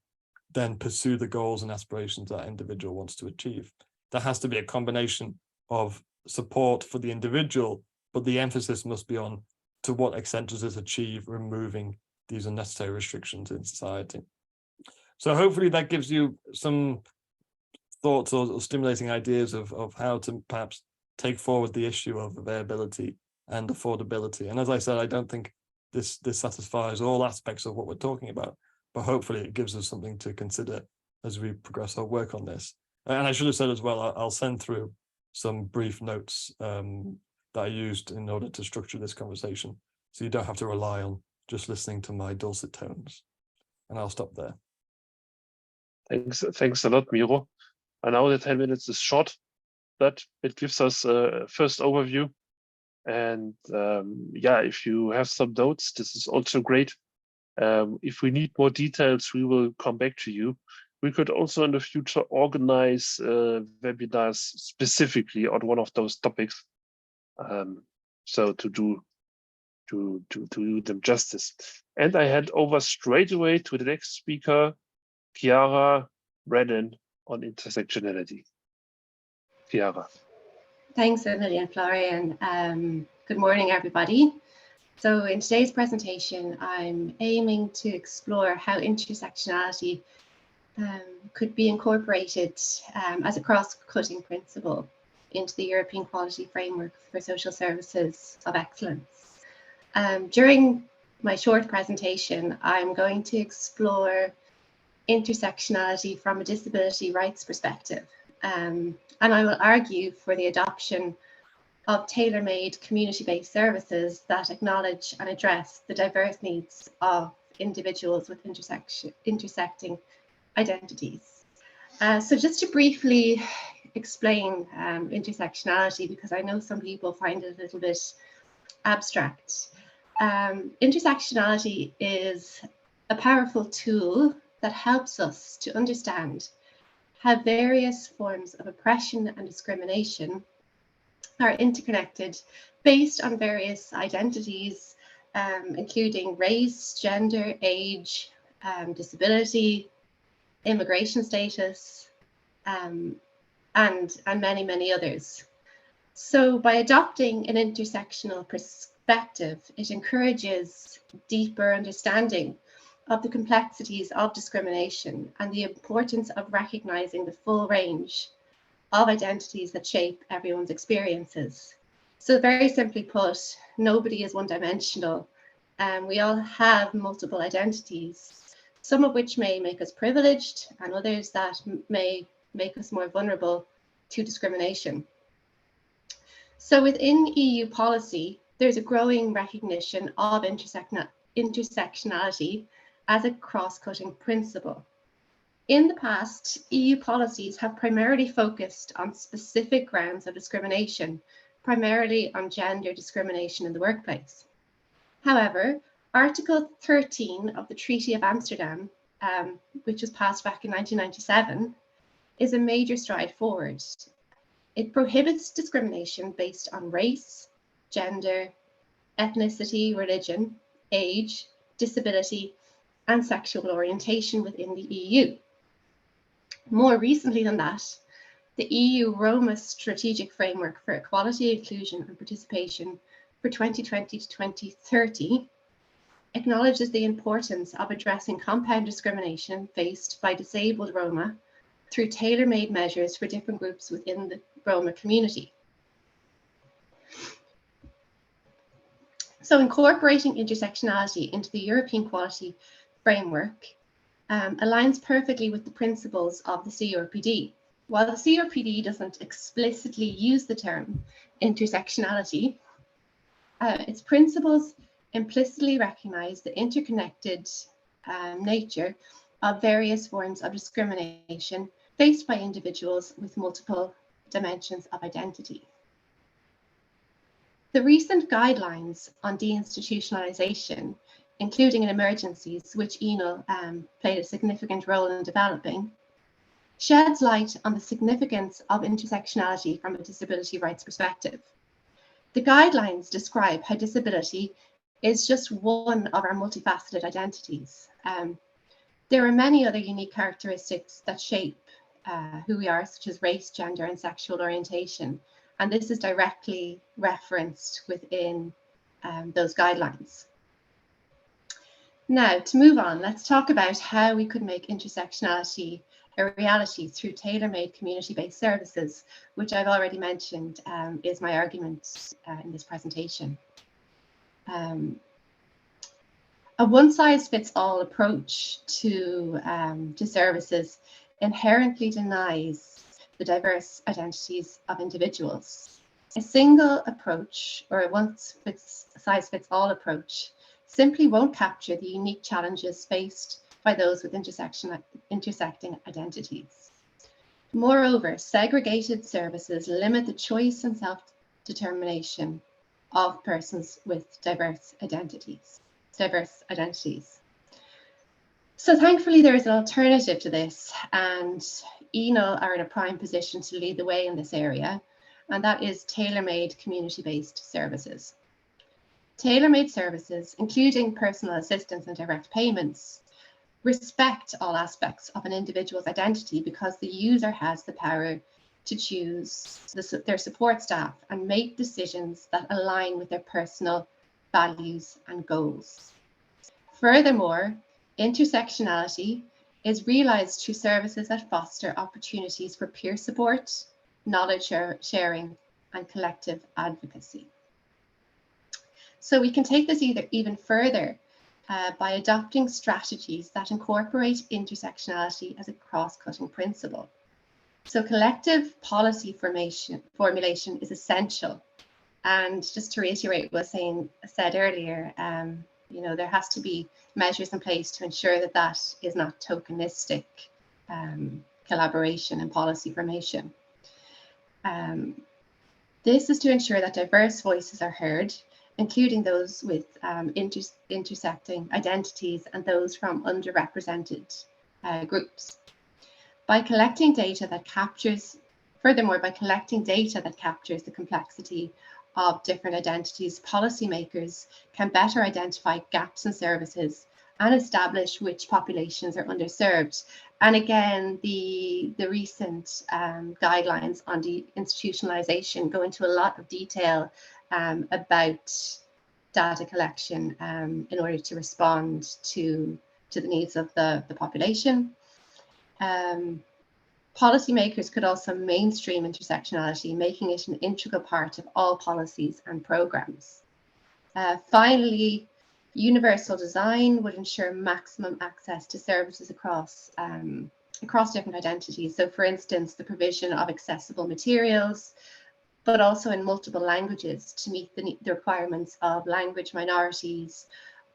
then pursue the goals and aspirations that individual wants to achieve. There has to be a combination of support for the individual, but the emphasis must be on to what extent does this achieve removing these unnecessary restrictions in society. So hopefully that gives you some thoughts or stimulating ideas of how to perhaps take forward the issue of availability and affordability. And as I said, I don't think this satisfies all aspects of what we're talking about, but hopefully it gives us something to consider as we progress our work on this. And I should have said as well, I'll send through some brief notes that I used in order to structure this conversation, so you don't have to rely on just listening to my dulcet tones. And I'll stop there. Thanks a lot, Miro. I know the 10 minutes is short, but it gives us a first overview. And yeah, if you have some notes, this is also great. If we need more details, we will come back to you. We could also in the future organize webinars specifically on one of those topics. So to do them justice. And I hand over straight away to the next speaker, Chiara Brennan on intersectionality. Chiara. Thanks, Emily and Florian. Good morning, everybody. So in today's presentation, I'm aiming to explore how intersectionality could be incorporated as a cross-cutting principle into the European Quality Framework for Social Services of Excellence. During my short presentation, I'm going to explore intersectionality from a disability rights perspective. And I will argue for the adoption of tailor-made community-based services that acknowledge and address the diverse needs of individuals with intersecting identities. So just to briefly explain intersectionality, because I know some people find it a little bit abstract. Intersectionality is a powerful tool that helps us to understand how various forms of oppression and discrimination are interconnected based on various identities, including race, gender, age, disability, immigration status, and many, many others. So by adopting an intersectional perspective, it encourages deeper understanding of the complexities of discrimination and the importance of recognizing the full range of identities that shape everyone's experiences. So very simply put, nobody is one-dimensional, and we all have multiple identities, some of which may make us privileged and others that may make us more vulnerable to discrimination. So within EU policy, there's a growing recognition of intersectionality as a cross-cutting principle. In the past, EU policies have primarily focused on specific grounds of discrimination, primarily on gender discrimination in the workplace. However, Article 13 of the Treaty of Amsterdam, which was passed back in 1997, is a major stride forward. It prohibits discrimination based on race, gender, ethnicity, religion, age, disability, and sexual orientation within the EU. More recently than that, the EU Roma Strategic Framework for Equality, Inclusion and Participation for 2020 to 2030 acknowledges the importance of addressing compound discrimination faced by disabled Roma through tailor-made measures for different groups within the Roma community. So incorporating intersectionality into the European Quality Framework aligns perfectly with the principles of the CRPD. While the CRPD doesn't explicitly use the term intersectionality, its principles implicitly recognize the interconnected nature of various forms of discrimination faced by individuals with multiple dimensions of identity. The recent guidelines on deinstitutionalization, including in emergencies, which ENIL played a significant role in developing, sheds light on the significance of intersectionality from a disability rights perspective. The guidelines describe how disability is just one of our multifaceted identities. There are many other unique characteristics that shape who we are, such as race, gender, and sexual orientation. And this is directly referenced within those guidelines. Now, to move on, let's talk about how we could make intersectionality a reality through tailor-made community-based services, which I've already mentioned is my argument in this presentation. A one-size-fits-all approach to services inherently denies the diverse identities of individuals. A single approach, or a one-size-fits-all approach, simply won't capture the unique challenges faced by those with intersecting identities. Moreover, segregated services limit the choice and self-determination of persons with diverse identities. So thankfully, there is an alternative to this, and ENIL are in a prime position to lead the way in this area, and that is tailor-made community-based services. Tailor-made services, including personal assistance and direct payments, respect all aspects of an individual's identity because the user has the power to choose their support staff and make decisions that align with their personal values and goals. Furthermore, intersectionality is realized through services that foster opportunities for peer support, knowledge sharing, and collective advocacy. So we can take this even further by adopting strategies that incorporate intersectionality as a cross-cutting principle. So collective policy formulation is essential. And just to reiterate what was said earlier, there has to be measures in place to ensure that that is not tokenistic collaboration and policy formation. This is to ensure that diverse voices are heard, including those with intersecting identities and those from underrepresented groups. By collecting data that captures, furthermore, by collecting data that captures the complexity of different identities, policymakers can better identify gaps in services and establish which populations are underserved. And again, the recent guidelines on deinstitutionalization go into a lot of detail about data collection in order to respond to the needs of the population. Policymakers could also mainstream intersectionality, making it an integral part of all policies and programs. Finally, universal design would ensure maximum access to services across different identities. So for instance, the provision of accessible materials, but also in multiple languages to meet the requirements of language minorities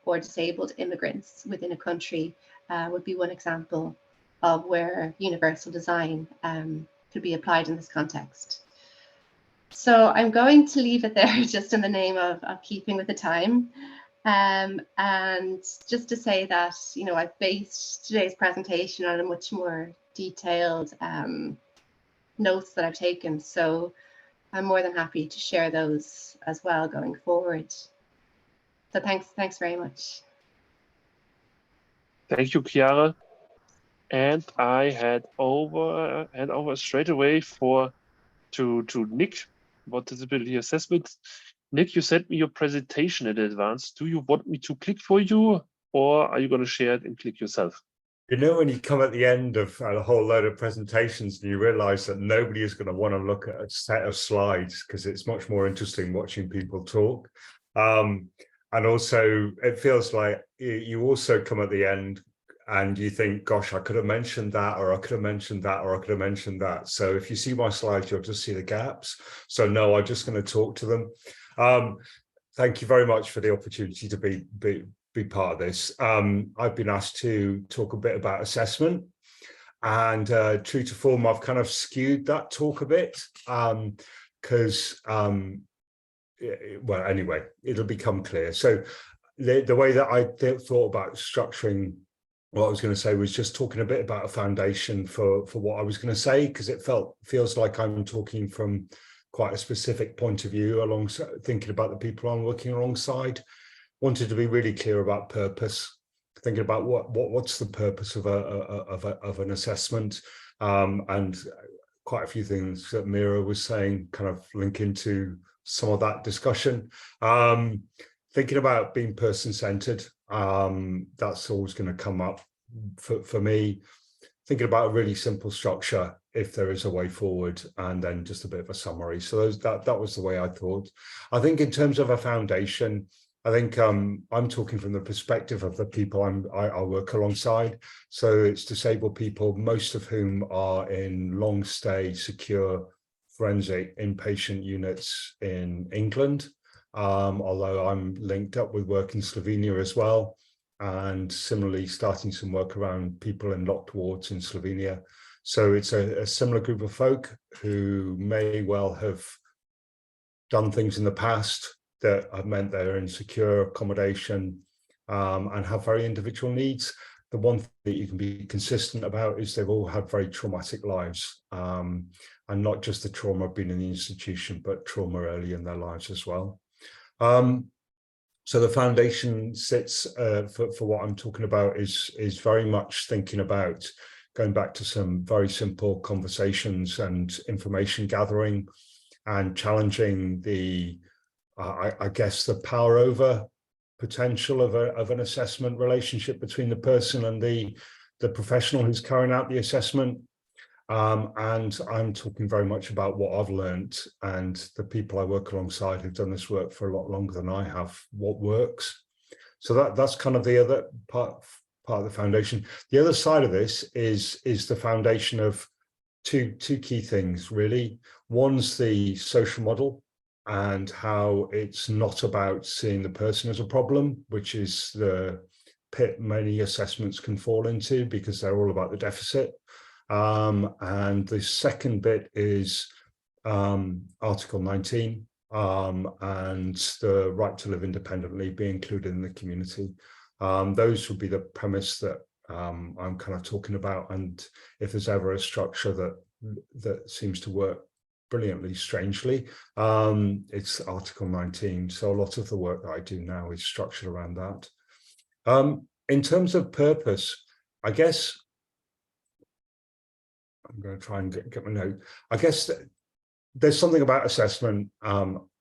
or disabled immigrants within a country would be one example of where universal design could be applied in this context. So I'm going to leave it there just in the name of keeping with the time. And just to say that, I've based today's presentation on a much more detailed notes that I've taken. So I'm more than happy to share those as well going forward. So thanks very much. Thank you, Chiara. And I hand over straight away to Nick about disability assessment. Nick, you sent me your presentation in advance. Do you want me to click for you, or are you going to share it and click yourself? When you come at the end of a whole load of presentations and you realize that nobody is going to want to look at a set of slides because it's much more interesting watching people talk. And also, it feels like you also come at the end and you think, gosh, I could have mentioned that, or I could have mentioned that, or I could have mentioned that. So if you see my slides, you'll just see the gaps. So no, I'm just going to talk to them. Thank you very much for the opportunity to be part of this. I've been asked to talk a bit about assessment, and true to form, I've kind of skewed that talk a bit because, well, anyway, it'll become clear. So the way that I thought about structuring what I was going to say was just talking a bit about a foundation for what I was going to say, because it feels like I'm talking from quite a specific point of view, alongside thinking about the people I'm working alongside. Wanted to be really clear about purpose, thinking about what's the purpose of an assessment, and quite a few things that Mira was saying kind of link into some of that discussion. Thinking about being person-centered, that's always going to come up for me. thinking about a really simple structure, if there is a way forward, and then just a bit of a summary. So that was the way I thought. I think in terms of a foundation, I think I'm talking from the perspective of the people I work alongside. So it's disabled people, most of whom are in long stay, secure, forensic inpatient units in England. Although I'm linked up with work in Slovenia as well, and similarly starting some work around people in locked wards in Slovenia. So it's a similar group of folk who may well have done things in the past that have meant they're in secure accommodation and have very individual needs. The one thing that you can be consistent about is they've all had very traumatic lives, and not just the trauma of being in the institution, but trauma early in their lives as well. So the foundation sits for what I'm talking about is very much thinking about going back to some very simple conversations and information gathering, and challenging the, I guess, the power over potential of an assessment relationship between the person and the professional who's carrying out the assessment. And I'm talking very much about what I've learned, and the people I work alongside who've done this work for a lot longer than I have, what works. So that's kind of the other part of the foundation. The other side of this is the foundation of two key things, really. One's the social model, and how it's not about seeing the person as a problem, which is the pit many assessments can fall into, because they're all about the deficit. And the second bit is Article 19 and the right to live independently, be included in the community. Those would be the premise that I'm kind of talking about. And if there's ever a structure that seems to work brilliantly, strangely, it's Article 19. So a lot of the work that I do now is structured around that. In terms of purpose, I guess I'm going to try and get my note. I guess there's something about assessment.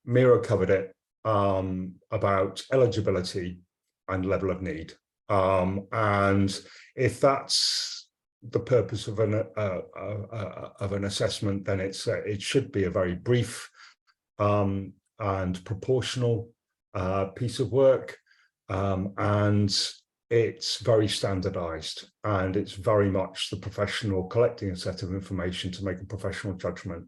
Mira covered it, about eligibility and level of need. And if that's the purpose of an assessment, then it should be a very brief and proportional piece of work, and it's very standardized, and it's very much the professional collecting a set of information to make a professional judgment.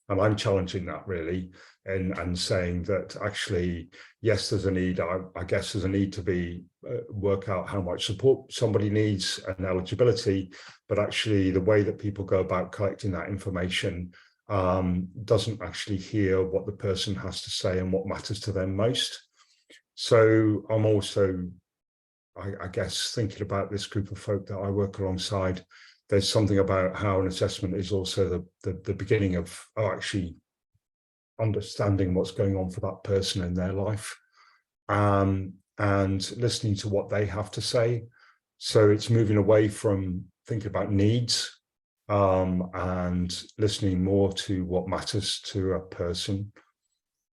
And I'm challenging that, really, and saying that actually, yes, there's a need. I guess there's a need to work out how much support somebody needs and eligibility, but actually the way that people go about collecting that information doesn't actually hear what the person has to say and what matters to them most. So I'm also, I guess, thinking about this group of folk that I work alongside. There's something about how an assessment is also the beginning of actually understanding what's going on for that person in their life, and listening to what they have to say. So it's moving away from thinking about needs and listening more to what matters to a person.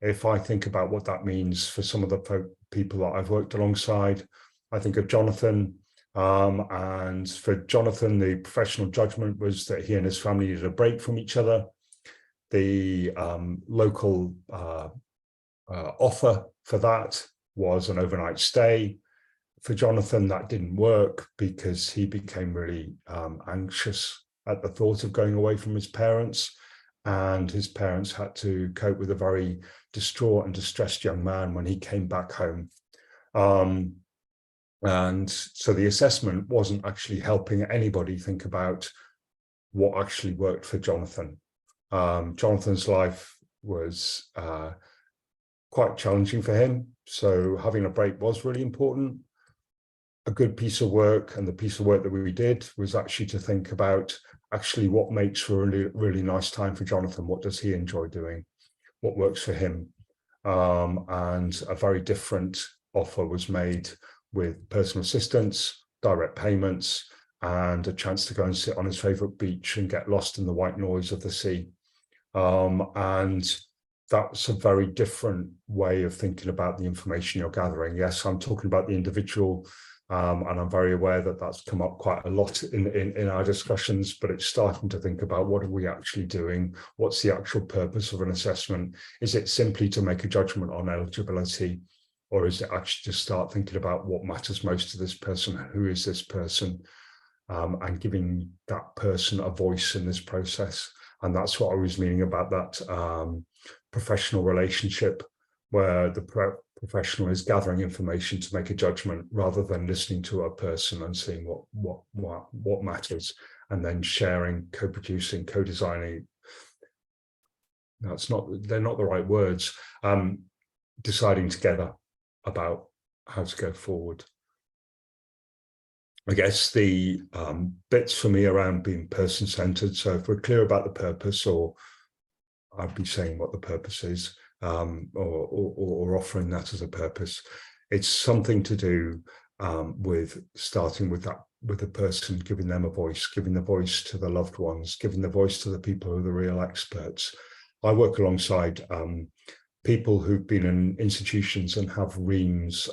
If I think about what that means for some of the people that I've worked alongside, I think of Jonathan. And for Jonathan, the professional judgment was that he and his family needed a break from each other. The local offer for that was an overnight stay. For Jonathan, that didn't work because he became really anxious at the thought of going away from his parents, and his parents had to cope with a very distraught and distressed young man when he came back home. And so the assessment wasn't actually helping anybody think about what actually worked for Jonathan. Jonathan's life was quite challenging for him, so having a break was really important. A good piece of work, and the piece of work that we did, was actually to think about actually what makes for a really nice time for Jonathan. What does he enjoy doing? What works for him? And a very different offer was made, with personal assistance, direct payments, and a chance to go and sit on his favorite beach and get lost in the white noise of the sea. And that's a very different way of thinking about the information you're gathering. Yes, I'm talking about the individual And I'm very aware that that's come up quite a lot in our discussions, but it's starting to think about what are we actually doing? What's the actual purpose of an assessment? Is it simply to make a judgment on eligibility? Or is it actually to start thinking about what matters most to this person? Who is this person? And giving that person a voice in this process. And that's what I was meaning about that professional relationship, where the professional is gathering information to make a judgment rather than listening to a person and seeing what matters, and then sharing, co-producing, co-designing. No, they're not the right words. Deciding together about how to go forward. I guess the bits for me around being person-centered. So if we're clear about the purpose, or I'd be saying what the purpose is, or offering that as a purpose, it's something to do with starting with the person, giving them a voice, giving the voice to the loved ones, giving the voice to the people who are the real experts. I work alongside people who've been in institutions and have reams,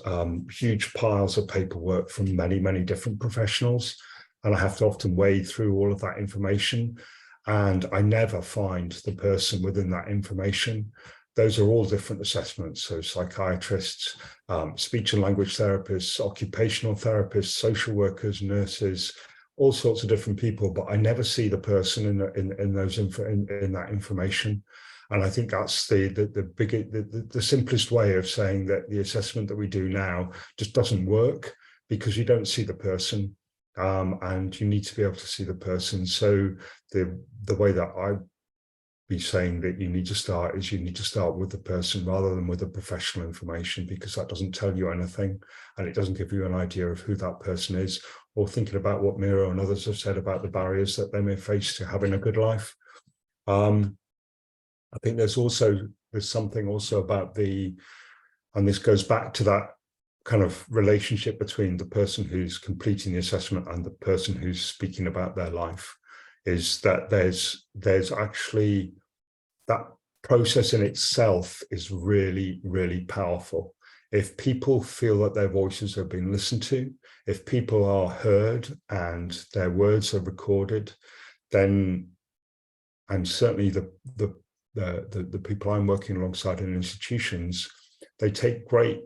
huge piles of paperwork from many, many different professionals. And I have to often wade through all of that information. And I never find the person within that information. Those are all different assessments. So psychiatrists, speech and language therapists, occupational therapists, social workers, nurses, all sorts of different people, but I never see the person in that information. And I think that's the simplest way of saying that the assessment that we do now just doesn't work, because you don't see the person, and you need to be able to see the person. So the way that I'd be saying that you need to start is you need to start with the person rather than with the professional information, because that doesn't tell you anything, and it doesn't give you an idea of who that person is, or thinking about what Miro and others have said about the barriers that they may face to having a good life. I think there's something also about and this goes back to that kind of relationship between the person who's completing the assessment and the person who's speaking about their life, is that there's actually that process in itself is really, really powerful. If people feel that their voices have been listened to, if people are heard and their words are recorded, then, and certainly the people I'm working alongside in institutions, they take great,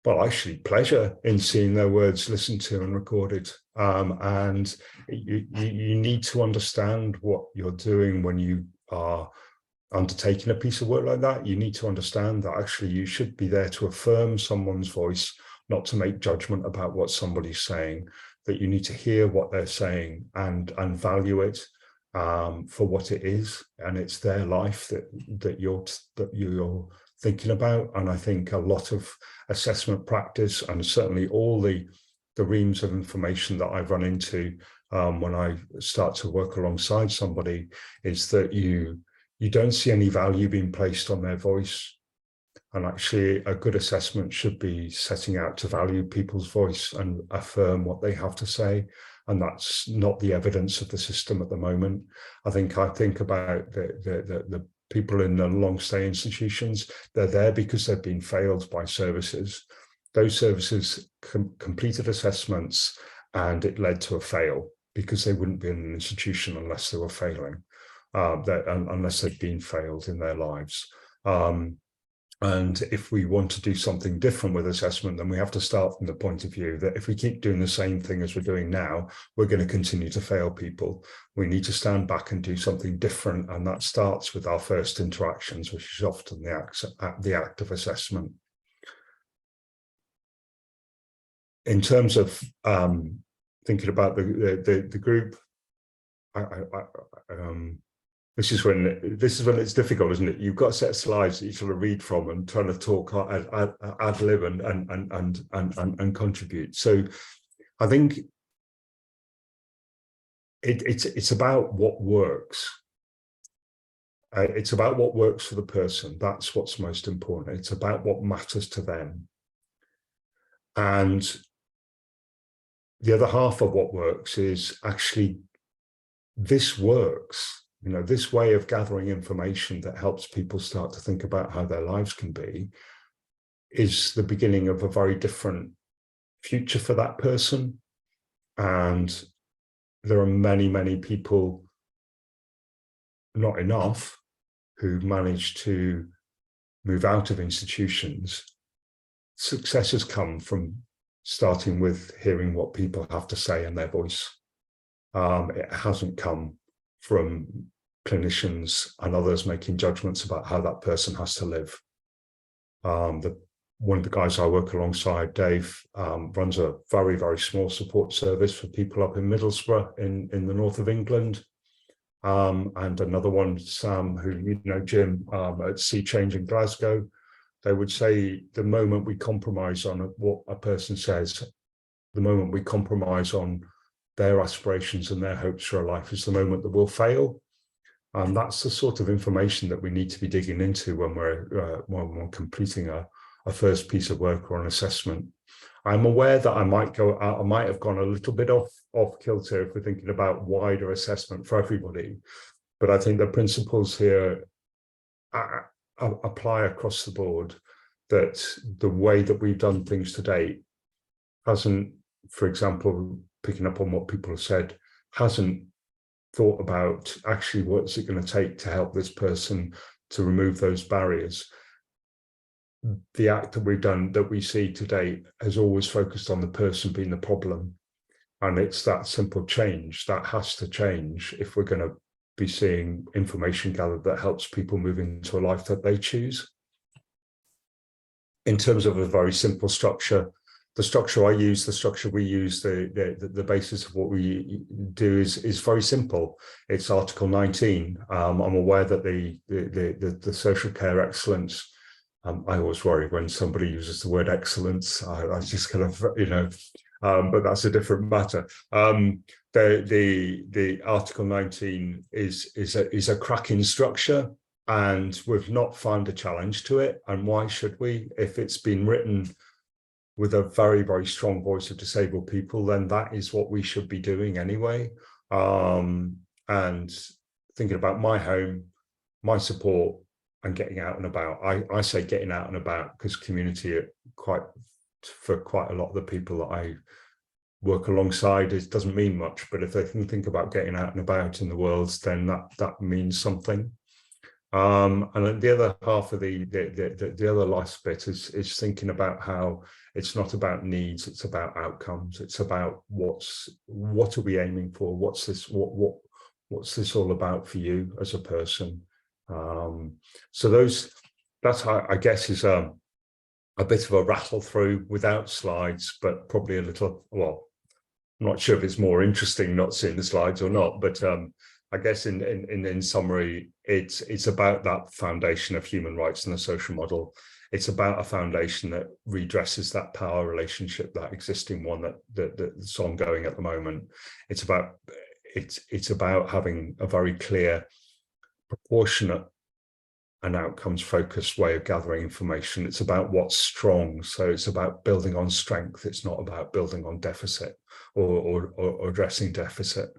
actually pleasure in seeing their words listened to and recorded. And you need to understand what you're doing when you are undertaking a piece of work like that. You need to understand that actually you should be there to affirm someone's voice, not to make judgment about what somebody's saying, that you need to hear what they're saying and value it for what it is, and it's their life that you're thinking about. And I think a lot of assessment practice, and certainly all the reams of information that I've run into when I start to work alongside somebody, is that you don't see any value being placed on their voice. And actually a good assessment should be setting out to value people's voice and affirm what they have to say. And that's not the evidence of the system at the moment. I think about the people in the long stay institutions. They're there because they've been failed by services. Those services completed assessments and it led to a fail, because they wouldn't be in an institution unless they were failing, unless they'd been failed in their lives. And if we want to do something different with assessment, then we have to start from the point of view that if we keep doing the same thing as we're doing now, we're going to continue to fail people. We need to stand back and do something different. And that starts with our first interactions, which is often the act of assessment. In terms of thinking about the group, this is when it's difficult, isn't it? You've got a set of slides that you sort of read from and trying to talk ad lib and contribute. So I think it's about what works. It's about what works for the person. That's what's most important. It's about what matters to them. And the other half of what works is actually this works. You know, this way of gathering information that helps people start to think about how their lives can be is the beginning of a very different future for that person. And there are many, many people, not enough, who manage to move out of institutions. Success has come from starting with hearing what people have to say in their voice. It hasn't come from clinicians and others making judgments about how that person has to live. One of the guys I work alongside, Dave, runs a very, very small support service for people up in Middlesbrough in the north of England. And another one, Sam, who you know, Jim, at Sea Change in Glasgow. They would say the moment we compromise on what a person says, the moment we compromise on their aspirations and their hopes for a life is the moment that we'll fail. And that's the sort of information that we need to be digging into when we're completing a first piece of work or an assessment. I'm aware that I might have gone a little bit off kilter if we're thinking about wider assessment for everybody. But I think the principles here apply across the board, that the way that we've done things to date hasn't, for example, picking up on what people have said, hasn't thought about actually what's it going to take to help this person to remove those barriers. The act that we've done, that we see to date, has always focused on the person being the problem. And it's that simple change that has to change if we're going to be seeing information gathered that helps people move into a life that they choose. In terms of a very simple structure, the structure I use, the structure we use, the basis of what we do is very simple. It's Article 19. I'm aware that the social care excellence, I always worry when somebody uses the word excellence. I just kind of, you know, but that's a different matter. The Article 19 is a cracking structure, and we've not found a challenge to it. And why should we? If it's been written with a very, very strong voice of disabled people, then that is what we should be doing anyway. And thinking about my home, my support, and getting out and about. I say getting out and about because community, for quite a lot of the people that I work alongside, it doesn't mean much, but if they can think about getting out and about in the world, then that means something. And then the other half of the other last bit is thinking about how it's not about needs, it's about outcomes. It's about what are we aiming for? What's this all about for you as a person? So that's how, I guess, is a bit of a rattle through without slides, but probably a little, well, I'm not sure if it's more interesting not seeing the slides or not, but I guess in summary, it's about that foundation of human rights and the social model. It's about a foundation that redresses that power relationship, that existing one that's ongoing at the moment. It's about having a very clear, proportionate and outcomes focused way of gathering information. It's about what's strong. So it's about building on strength. It's not about building on deficit or addressing deficit.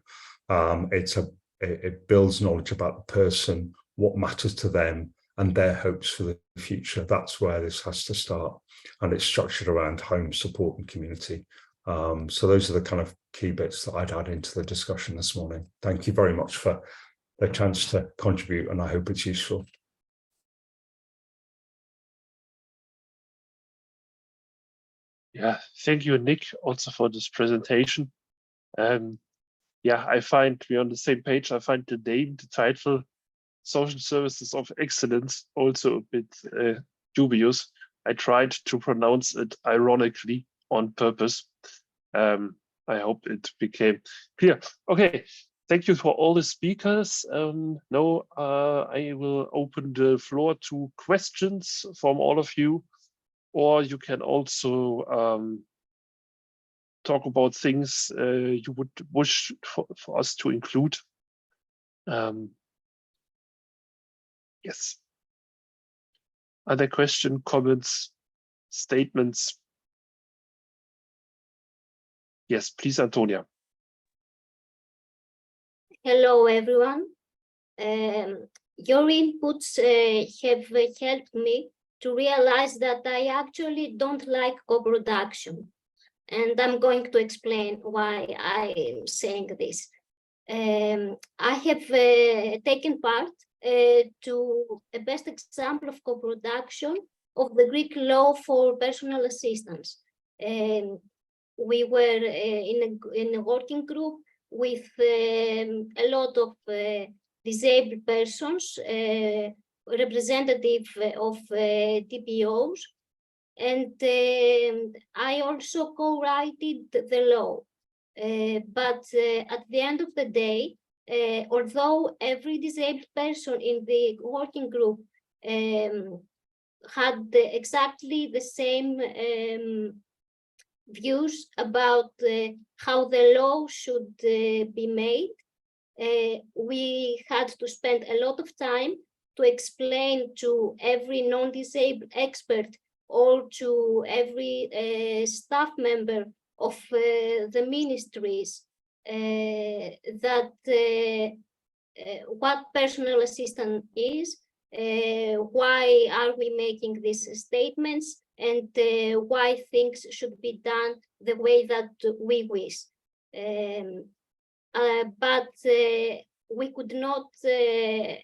It builds knowledge about the person, what matters to them, and their hopes for the future. That's where this has to start. And it's structured around home, support, and community. So those are the kind of key bits that I'd add into the discussion this morning. Thank you very much for the chance to contribute, and I hope it's useful. Yeah, thank you, Nick, also for this presentation. Yeah, I find we're on the same page. I find the name, the title, Social Services of Excellence, also a bit dubious. I tried to pronounce it ironically on purpose. I hope it became clear. Okay, thank you for all the speakers. Now I will open the floor to questions from all of you, or you can also talk about things you would wish for us to include. Yes. Other question, comments, statements? Yes, please, Antonia. Hello, everyone. Your inputs have helped me to realize that I actually don't like co-production. And I'm going to explain why I'm saying this. I have taken part to a best example of co-production of the Greek law for personal assistance. We were in a working group with a lot of disabled persons, representative of TPOs, and I also co-wrote the law. But at the end of the day, although every disabled person in the working group had exactly the same views about how the law should be made, we had to spend a lot of time to explain to every non-disabled expert or to every staff member of the ministries that what personal assistance is, why are we making these statements, and why things should be done the way that we wish. But we could not, the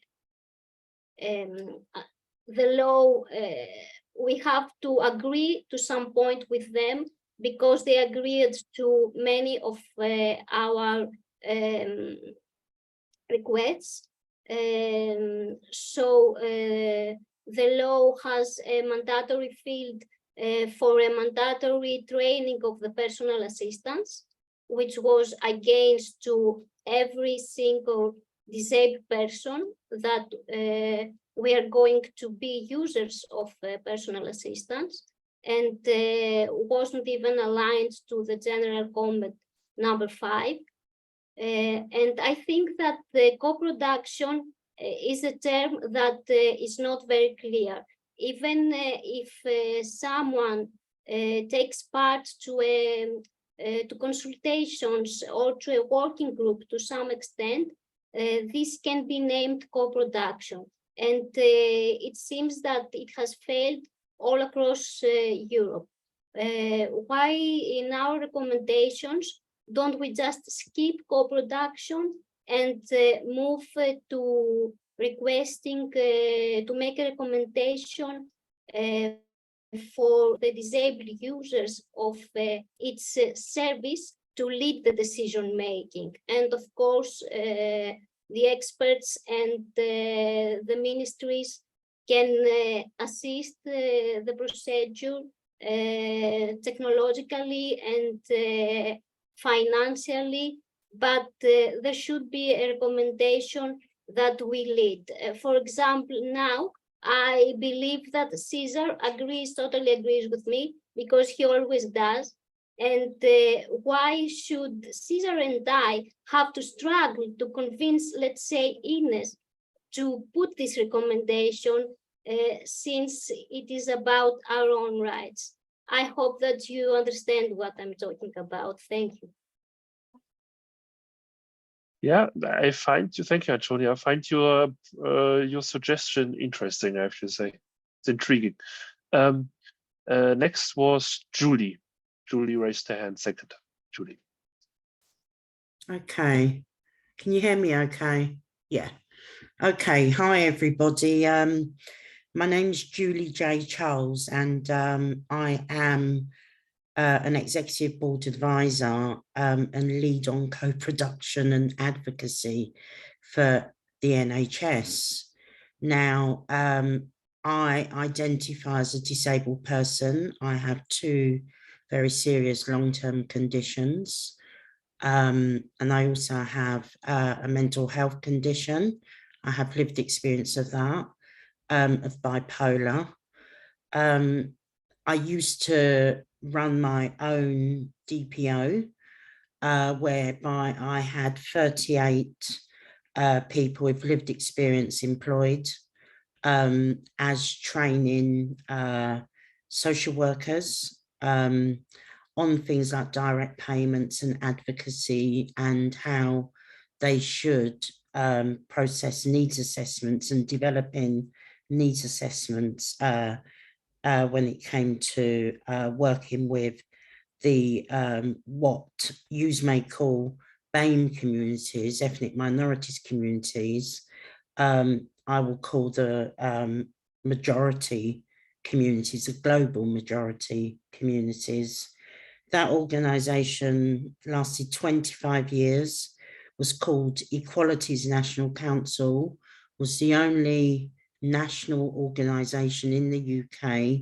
law, we have to agree to some point with them because they agreed to many of our requests. So the law has a mandatory field for a mandatory training of the personal assistants, which was against to every single disabled person that we are going to be users of personal assistance, and wasn't even aligned to the general comment number 5. And I think that the co-production is a term that is not very clear. Even if someone takes part to consultations or to a working group to some extent, this can be named co-production. And it seems that it has failed all across Europe. Why in our recommendations don't we just skip co-production and move to requesting to make a recommendation for the disabled users of its service to lead the decision making? And of course, the experts and the ministries can assist the procedure technologically and financially, but there should be a recommendation that we lead. For example, now I believe that Caesar totally agrees with me, because he always does. And why should Caesar and I have to struggle to convince, let's say, Ines to put this recommendation since it is about our own rights? I hope that you understand what I'm talking about. Thank you. Yeah, I find you. Thank you, Antonia. I find your suggestion interesting. I have to say, it's intriguing. Next was Julie. Julie raised her hand second. Julie. Okay. Can you hear me? Okay. Yeah. Okay. Hi, everybody. My name's Julie J. Charles, and I am an executive board advisor and lead on co-production and advocacy for the NHS. Now, I identify as a disabled person. I have 2 very serious long-term conditions. And I also have a mental health condition. I have lived experience of that. Of bipolar. I used to run my own DPO, whereby I had 38 people with lived experience employed as training social workers on things like direct payments and advocacy and how they should process needs assessments and developing needs assessments when it came to working with the what yous may call BAME communities, ethnic minorities communities, I will call the majority communities, the global majority communities. That organisation lasted 25 years, was called Equalities National Council, was the only national organisation in the UK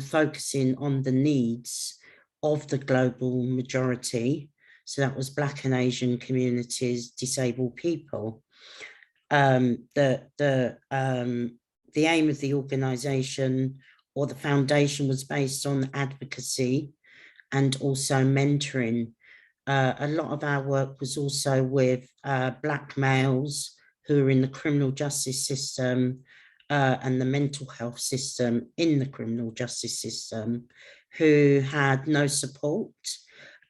focusing on the needs of the global majority. So that was Black and Asian communities, disabled people. The aim of the organisation or the foundation was based on advocacy and also mentoring. A lot of our work was also with Black males who are in the criminal justice system and the mental health system in the criminal justice system, who had no support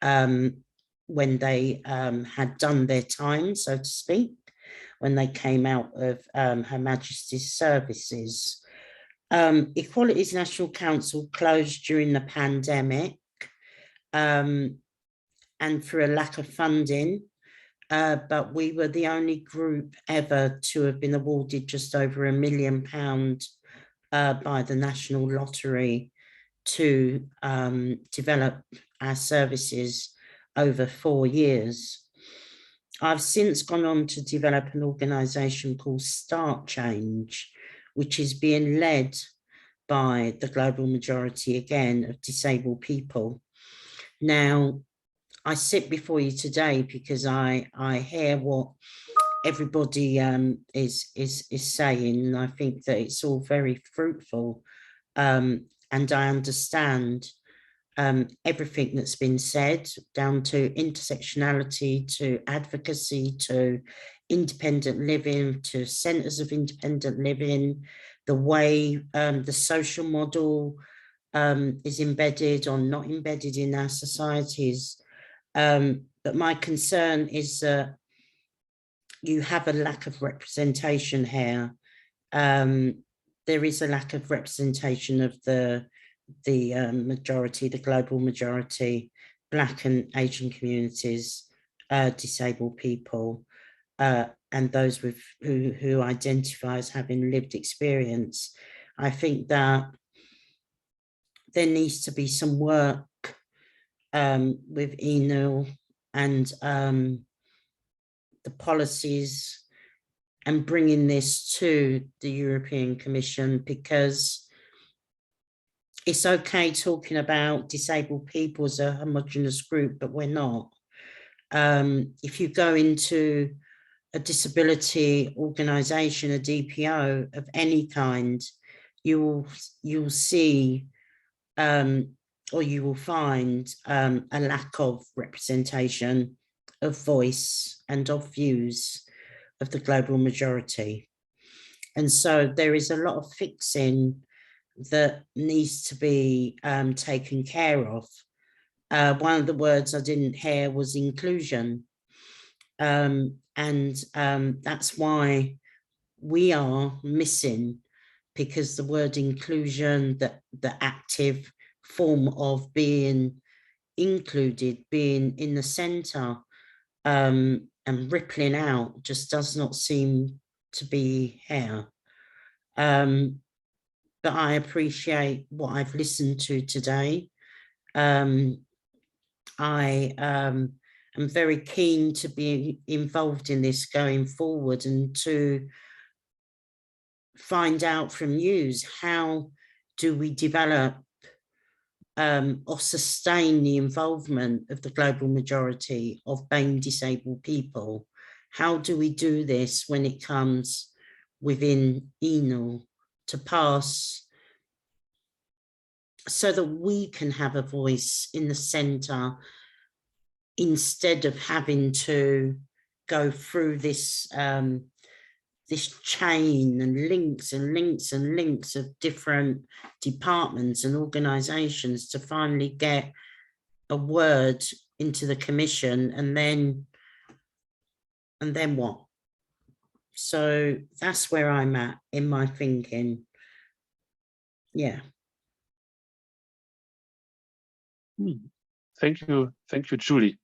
when they had done their time, so to speak, when they came out of Her Majesty's services. Equalities National Council closed during the pandemic and for a lack of funding, but we were the only group ever to have been awarded just over £1 million by the National Lottery to develop our services over 4 years. I've since gone on to develop an organisation called Start Change, which is being led by the global majority, again, of disabled people. Now, I sit before you today because I hear what everybody is saying, and I think that it's all very fruitful, and I understand everything that's been said, down to intersectionality, to advocacy, to independent living, to centres of independent living, the way the social model is embedded or not embedded in our societies. But my concern is that you have a lack of representation here. There is a lack of representation of the majority, the global majority, Black and Asian communities, disabled people, and those with who identify as having lived experience. I think that there needs to be some work with ENIL and the policies and bringing this to the European Commission, because it's okay talking about disabled people as a homogenous group, but we're not. If you go into a disability organisation, a DPO of any kind, you'll see or you will find a lack of representation, of voice and of views of the global majority. And so there is a lot of fixing that needs to be taken care of. One of the words I didn't hear was inclusion. And that's why we are missing, because the word inclusion, the active form of being included, being in the centre and rippling out, just does not seem to be here. But I appreciate what I've listened to today. I am very keen to be involved in this going forward and to find out from you how do we develop or sustain the involvement of the global majority of BAME disabled people. How do we do this when it comes within ENIL to pass, so that we can have a voice in the centre instead of having to go through this this chain and links and links and links of different departments and organisations to finally get a word into the commission, and then what? So that's where I'm at in my thinking. Yeah. Thank you, Julie.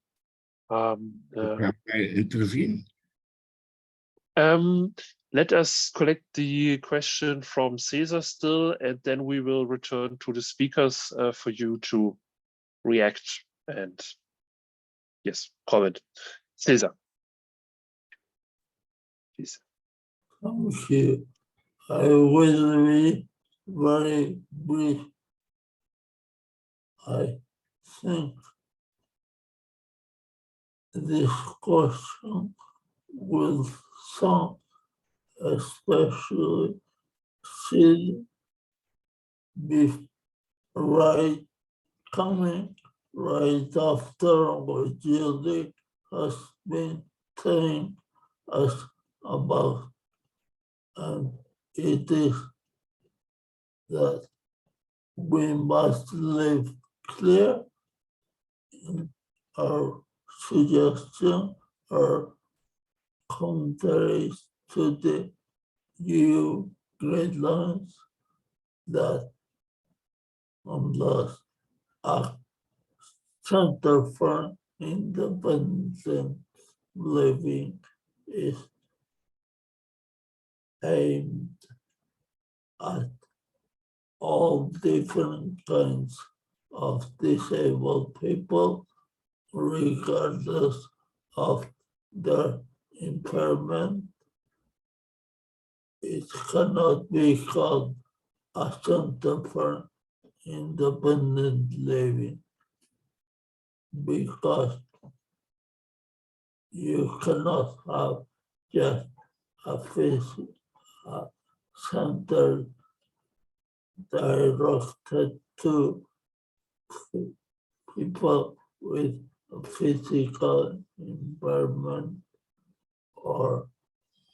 Can I intervene? Let us collect the question from Cesar still, and then we will return to the speakers for you to react and, yes, comment. Cesar, please. Thank you. I will be very brief. I think this question will some especially should be coming right after what Julie has been telling us about. And it is that we must live clear in our suggestion or commentaries to the EU guidelines that unless a Center for Independent Living is aimed at all different kinds of disabled people, regardless of their impairment. It cannot be called a Center for Independent Living because you cannot have just a center directed to people with a physical impairment or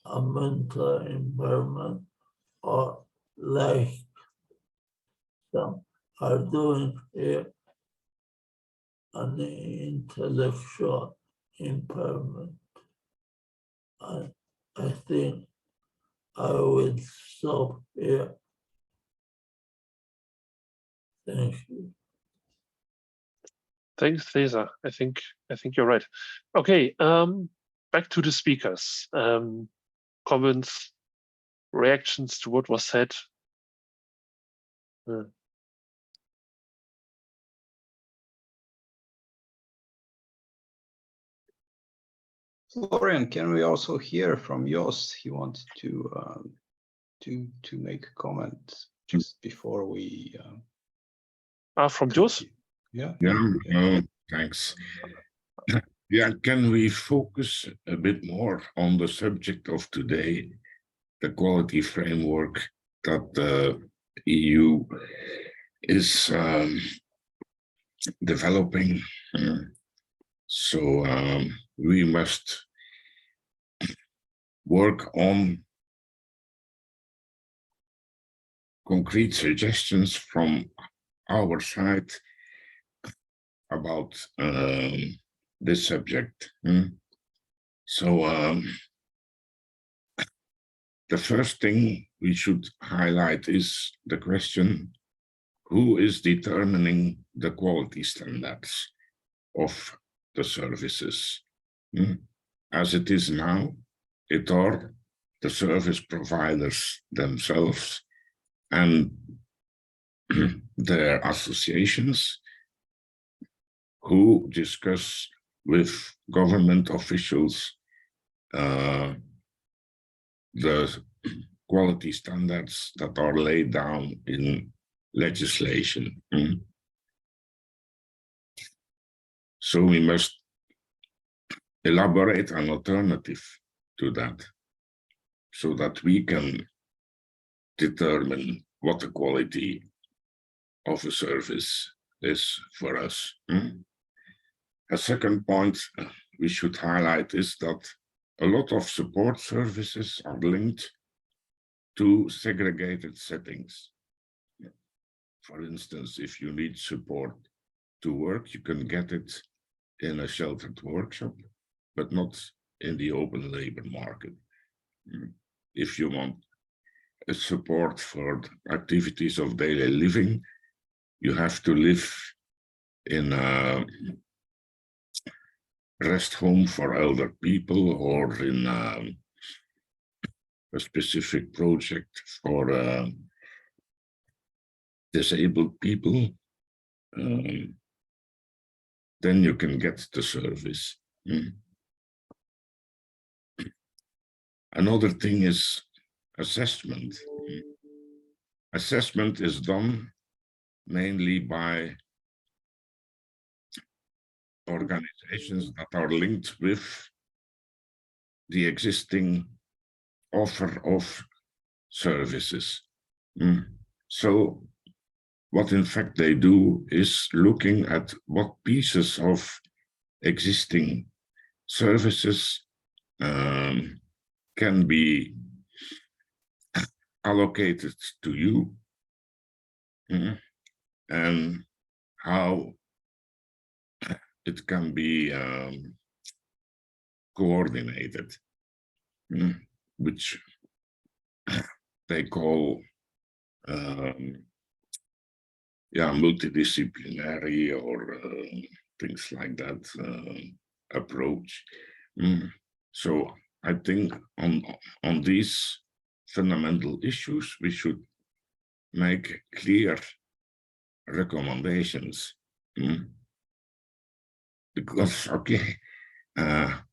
a mental impairment, or like some are doing here, an intellectual impairment. And I think I will stop here. Thank you. Thanks, Cesar. I think you're right. Okay, back to the speakers. Comments, reactions to what was said. Florian, can we also hear from Jos? He wanted to make a comment just before we. From Jos? Yeah. Thanks. Yeah, can we focus a bit more on the subject of today, the quality framework that the EU is developing? So we must work on concrete suggestions from our side about this subject. So the first thing we should highlight is the question, who is determining the quality standards of the services? As it is now, it are the service providers themselves and their associations who discuss with government officials the quality standards that are laid down in legislation. So we must elaborate an alternative to that so that we can determine what the quality of a service is for us. A second point we should highlight is that a lot of support services are linked to segregated settings. For instance, if you need support to work, you can get it in a sheltered workshop, but not in the open labor market. If you want a support for activities of daily living, you have to live in a rest home for elder people or in a specific project for disabled people, then you can get the service. Another thing is assessment. Assessment is done mainly by organizations that are linked with the existing offer of services. So what in fact they do is looking at what pieces of existing services can be allocated to you, and how it can be coordinated, which they call multidisciplinary or things like that approach. So I think on these fundamental issues we should make clear recommendations, because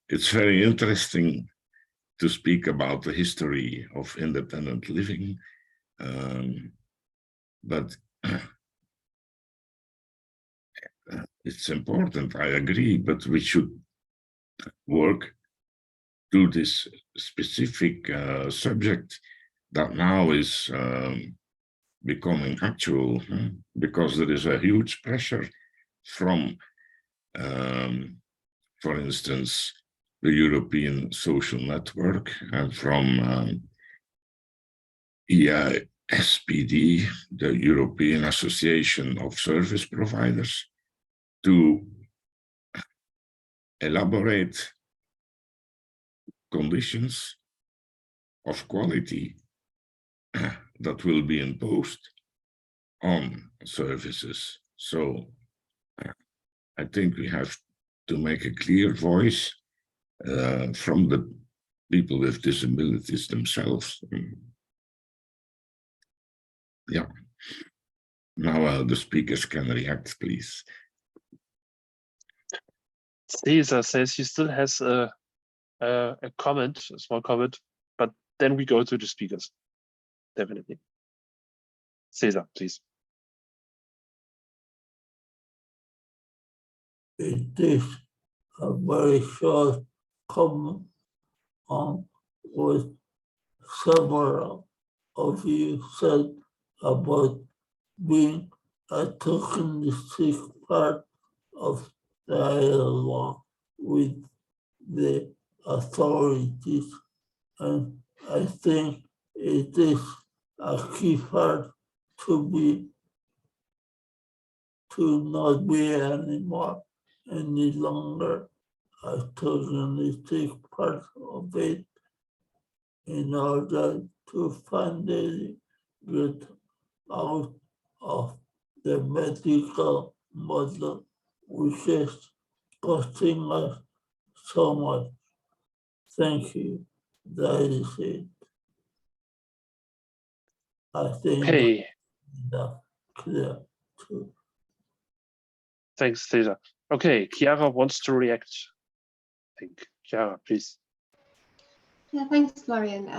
it's very interesting to speak about the history of independent living, but it's important, I agree, but we should work to this specific subject that now is becoming actual, because there is a huge pressure from, for instance, the European Social Network and from ESRPD, the European Association of Service Providers, to elaborate conditions of quality that will be imposed on services. So I think we have to make a clear voice from the people with disabilities themselves. Yeah. Now the speakers can react, please. Cesar says he still has a comment, a small comment, but then we go to the speakers. Definitely. Cesar, please. It is a very short comment on what several of you said about being a tokenistic part of dialogue with the authorities, and I think it is a key part to not be any longer a tokenistic part of it, in order to finally get out of the medical model, which is costing us so much. Thank you. That is it. I think Okay. that's clear too. Thanks, Cesar. Okay, Chiara wants to react. I think. Chiara, please. Yeah, thanks, Florian.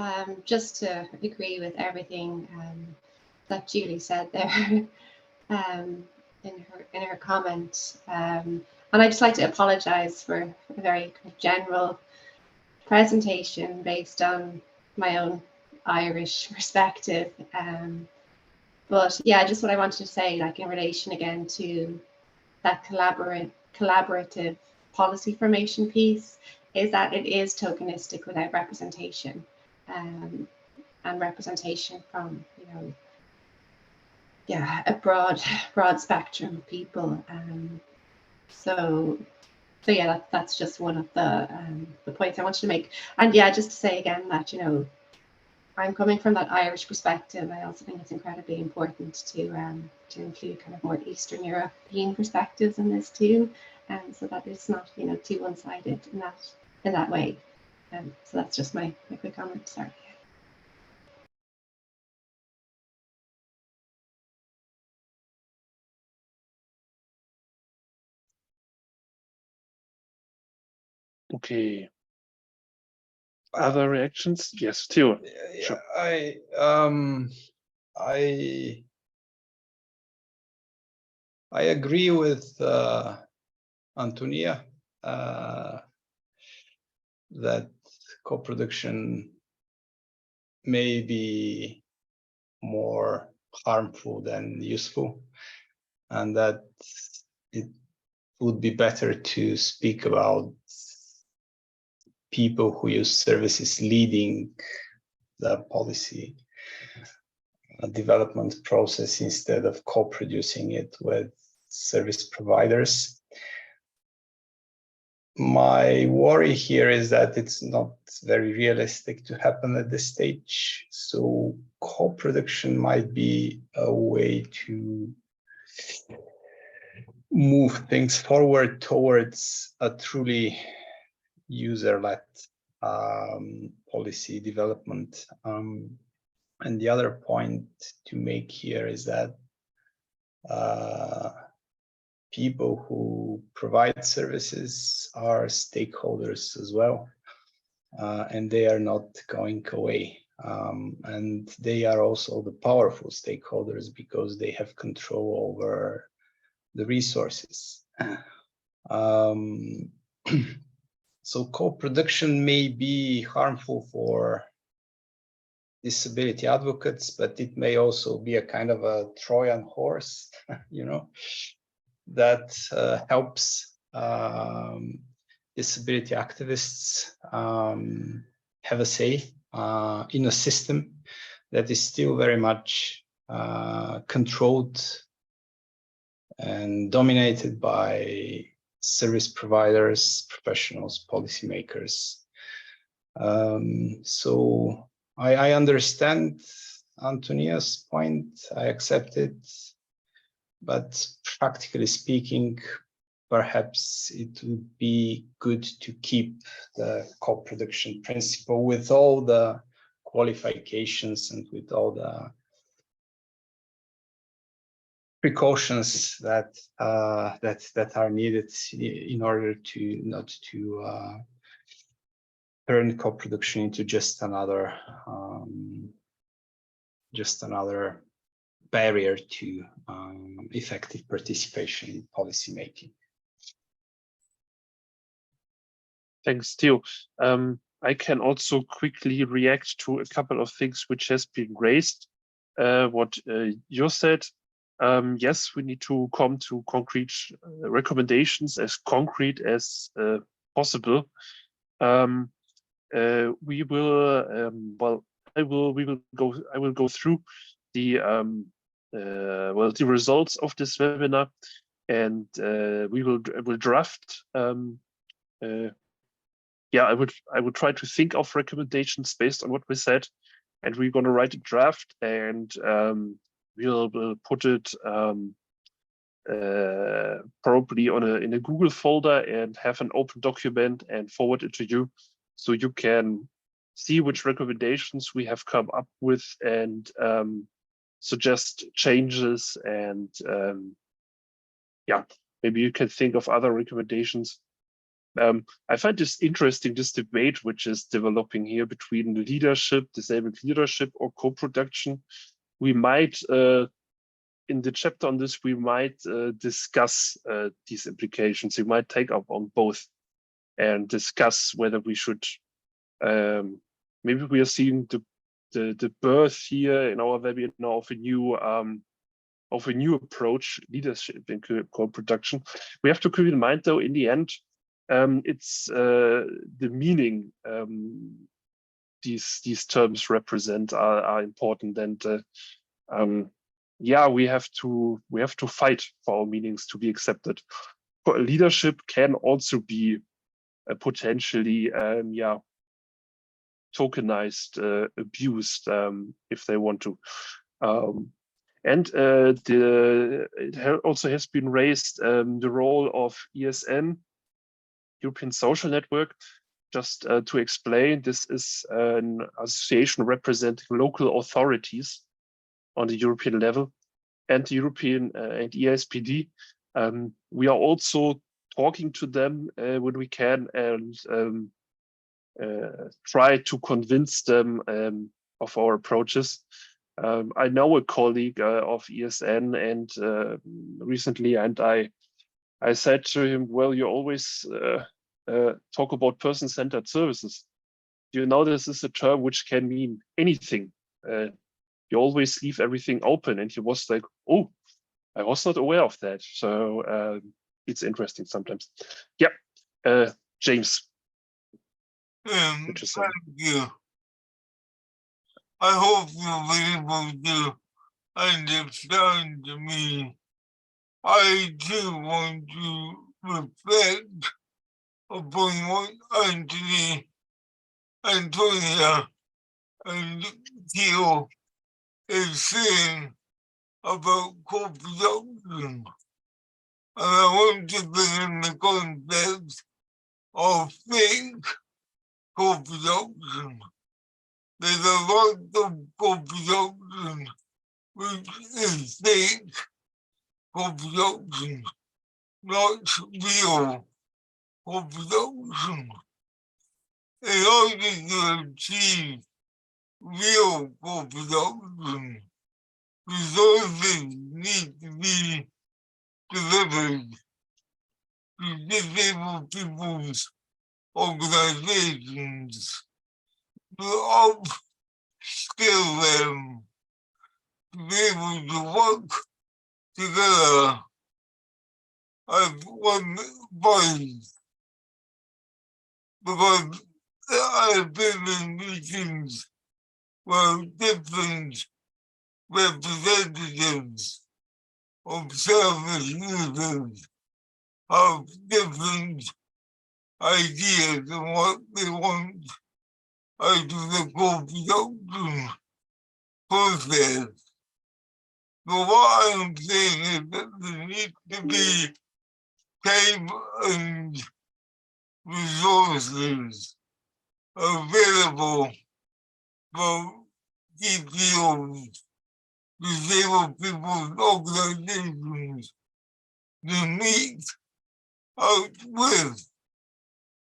Just to agree with everything that Julie said there in her comment. And I'd just like to apologise for a very general presentation based on my own Irish perspective. But yeah, just what I wanted to say, like in relation again to that collaborative policy formation piece, is that it is tokenistic without representation, and representation from, you know, yeah, a broad spectrum of people. So yeah, that's just one of the points I wanted to make. And yeah, just to say again that, you know, I'm coming from that Irish perspective. I also think it's incredibly important to include kind of more Eastern European perspectives in this too, so that it's not, you know, too one-sided in that way. So that's just my quick comment. Sorry. Okay. Other reactions? Yes, Theo. Yeah, Sure. I agree with Antonia that co-production may be more harmful than useful, and that it would be better to speak about people who use services leading the policy development process instead of co-producing it with service providers. My worry here is that it's not very realistic to happen at this stage. So co-production might be a way to move things forward towards a truly user-led policy development. And the other point to make here is that people who provide services are stakeholders as well, and they are not going away. And they are also the powerful stakeholders because they have control over the resources. So co-production may be harmful for disability advocates, but it may also be a kind of a Trojan horse, you know, that helps disability activists have a say in a system that is still very much controlled and dominated by service providers, professionals, policymakers. So I understand Antonia's point, I accept it, but practically speaking, perhaps it would be good to keep the co-production principle with all the qualifications and with all the precautions that that are needed in order to not to turn co-production into just another barrier to effective participation in policy making. Thanks, Theo. I can also quickly react to a couple of things which has been raised. What you said, yes, we need to come to concrete recommendations, as concrete as possible. We will, well, I will go through the well, the results of this webinar, and we will draft. Yeah, I would try to think of recommendations based on what we said, and we're going to write a draft, and we'll put it probably in a Google folder and have an open document and forward it to you, so you can see which recommendations we have come up with and suggest changes, and yeah, maybe you can think of other recommendations. I find this interesting, this debate which is developing here between leadership, disabled leadership, or co-production. We might, in the chapter on this, we might discuss these implications. We might take up on both and discuss whether we should, maybe we are seeing the birth here in our webinar of a new approach, leadership in co-production. We have to keep in mind, though, in the end, it's the meaning these terms represent are important, and yeah, we have to fight for our meanings to be accepted. Leadership can also be potentially yeah, tokenized, abused if they want to. And it also has been raised the role of ESN, European Social Network. Just to explain, this is an association representing local authorities on the European level, and the European and ESRPD. We are also talking to them when we can, and try to convince them of our approaches. I know a colleague of ESN, and recently, and I said to him, well, you always talk about person-centered services. You know, this is a term which can mean anything. You always leave everything open. And he was like, oh, I was not aware of that. So it's interesting sometimes. Yeah, James. Thank you. I hope you'll be able to understand me. I too want to reflect upon what Antonia and Theo is saying about co-production. And I want to bring in the concept of fake co-production. There's a lot of co-production which is fake co-production, not real co-production. In order to achieve real co-production, resources need to be delivered to disabled people's organizations to upskill them to be able to work together as one body. Because I've been in meetings where different representatives of service users have different ideas of what they want out of the co-production process. So what I'm saying is that there needs to be time and resources available for DPOs, disabled people's organizations, to meet out with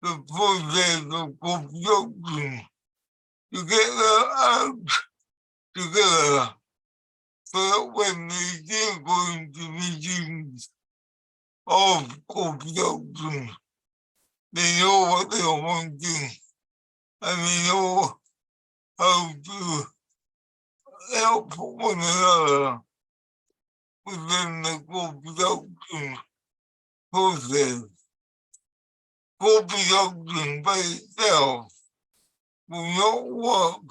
the process of co-production, to get their acts together, so that when they do go into meetings of co-production, they know what they are wanting, and they know how to help one another within the co-production process. Co-production by itself will not work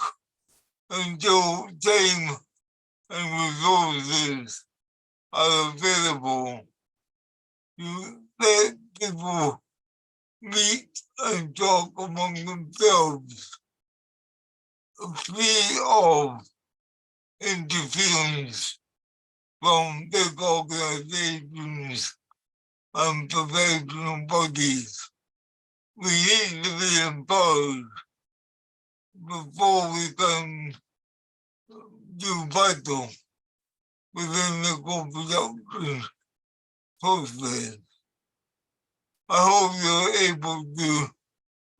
until time and resources are available to let people meet and talk among themselves, free of interference from big organizations and professional bodies. We need to be empowered before we can do vital within the co-production process. I hope you're able to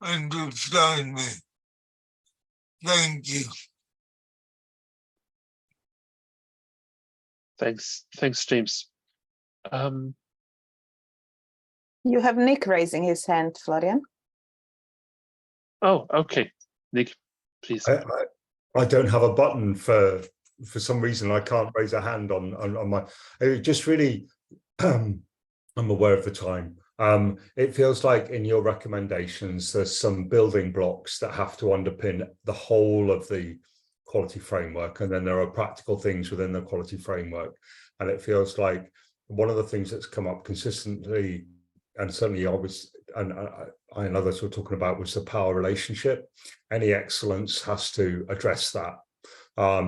understand me. Thank you. Thanks, James. You have Nick raising his hand, Florian. Oh, okay. Nick, please. I don't have a button for some reason. I can't raise a hand on my. It just really, I'm aware of the time. It feels like in your recommendations, there's some building blocks that have to underpin the whole of the quality framework, and then there are practical things within the quality framework. And it feels like one of the things that's come up consistently, and certainly I and others were talking about was the power relationship. Any excellence has to address that,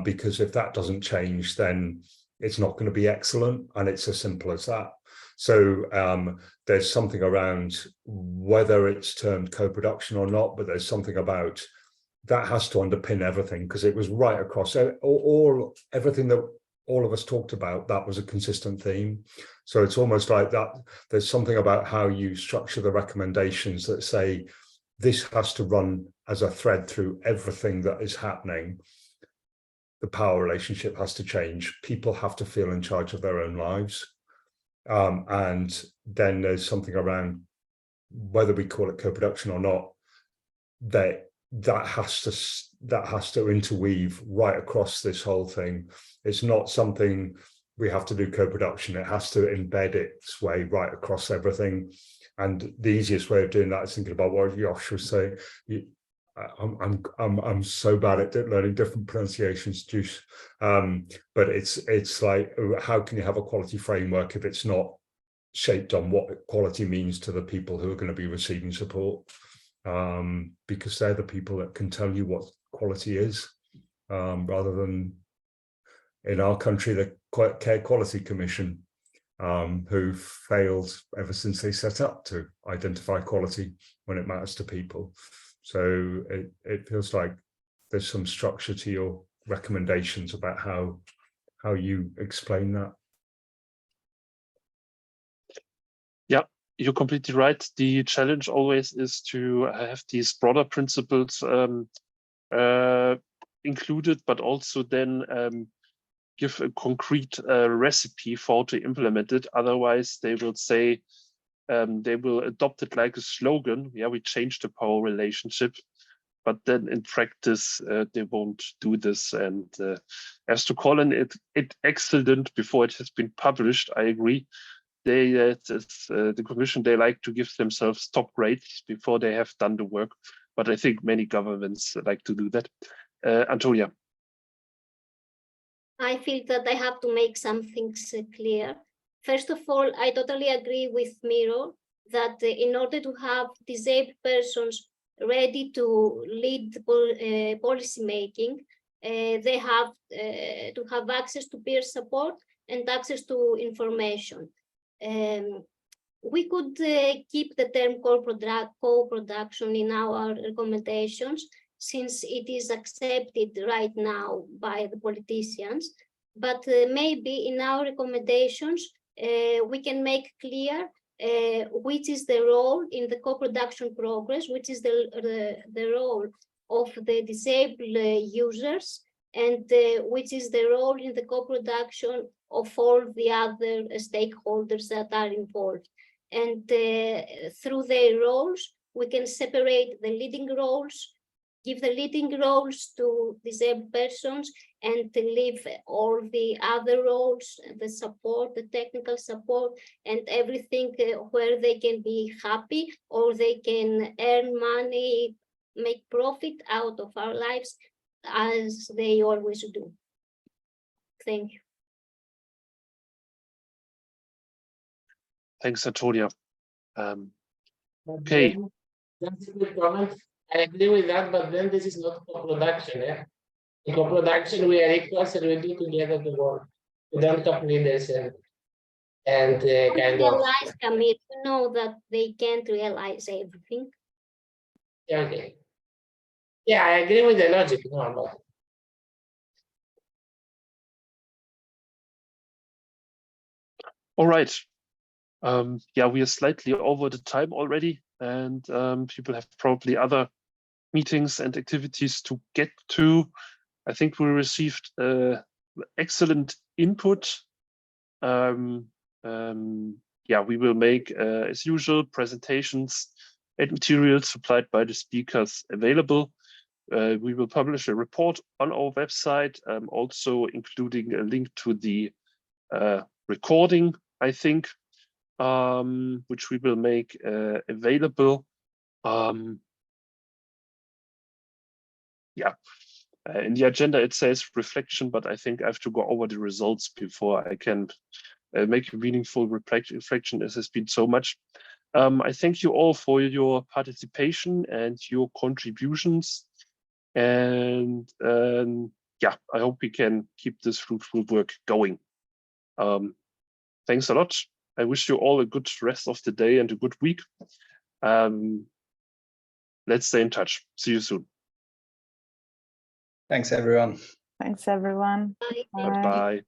because if that doesn't change, then it's not going to be excellent, and it's as simple as that. So there's something around whether it's termed co-production or not, but there's something about that has to underpin everything, because it was right across everything that all of us talked about. That was a consistent theme. So it's almost like that there's something about how you structure the recommendations that say this has to run as a thread through everything that is happening. The power relationship has to change. People have to feel in charge of their own lives. And then there's something around whether we call it co-production or not, that has to interweave right across this whole thing. It's not something we have to do co-production. It has to embed its way right across everything. And the easiest way of doing that is thinking about what Josh was saying. I'm so bad at learning different pronunciations, Juice. But it's like, how can you have a quality framework if it's not shaped on what quality means to the people who are going to be receiving support? Because they're the people that can tell you what quality is, rather than in our country, the Care Quality Commission, who failed ever since they set up to identify quality when it matters to people. So it feels like there's some structure to your recommendations about how you explain that. Yeah, you're completely right. The challenge always is to have these broader principles included, but also then give a concrete recipe for how to implement it. Otherwise, they will say, they will adopt it like a slogan. Yeah, we change the power relationship, but then in practice, they won't do this. And as to call it excellent before it has been published, I agree. The Commission, they like to give themselves top grades before they have done the work. But I think many governments like to do that. Antonia. I feel that I have to make some things clear. First of all, I totally agree with Miro that in order to have disabled persons ready to lead policy making, they have to have access to peer support and access to information. We could keep the term co-production in our recommendations, since it is accepted right now by the politicians, but maybe in our recommendations, we can make clear which is the role in the co-production progress, which is the role of the disabled users, and which is the role in the co-production of all the other stakeholders that are involved. And through their roles, we can separate the leading roles, give the leading roles to disabled persons, and to leave all the other roles, the support, the technical support, and everything where they can be happy, or they can earn money, make profit out of our lives, as they always do. Thank you. Thanks, Antonia. Okay. That's a good comment. I agree with that, but then this is not co-production. In co-production, we are equals and we do together the work. We don't have leaders and kind of. Realize, Camille, you know that they can't realize everything. Okay. Yeah, I agree with the logic. No, but All right. Yeah, we are slightly over the time already, and people have probably other meetings and activities to get to. I think we received excellent input. Yeah, we will make, as usual, presentations and materials supplied by the speakers available. We will publish a report on our website, also including a link to the recording, I think, which we will make available. Yeah, in the agenda it says reflection, but I think I have to go over the results before I can make a meaningful reflection, as has been so much. I thank you all for your participation and your contributions. And yeah, I hope we can keep this fruitful work going. Thanks a lot. I wish you all a good rest of the day and a good week. Let's stay in touch. See you soon. Thanks, everyone. Thanks, everyone. Bye. Bye. Bye.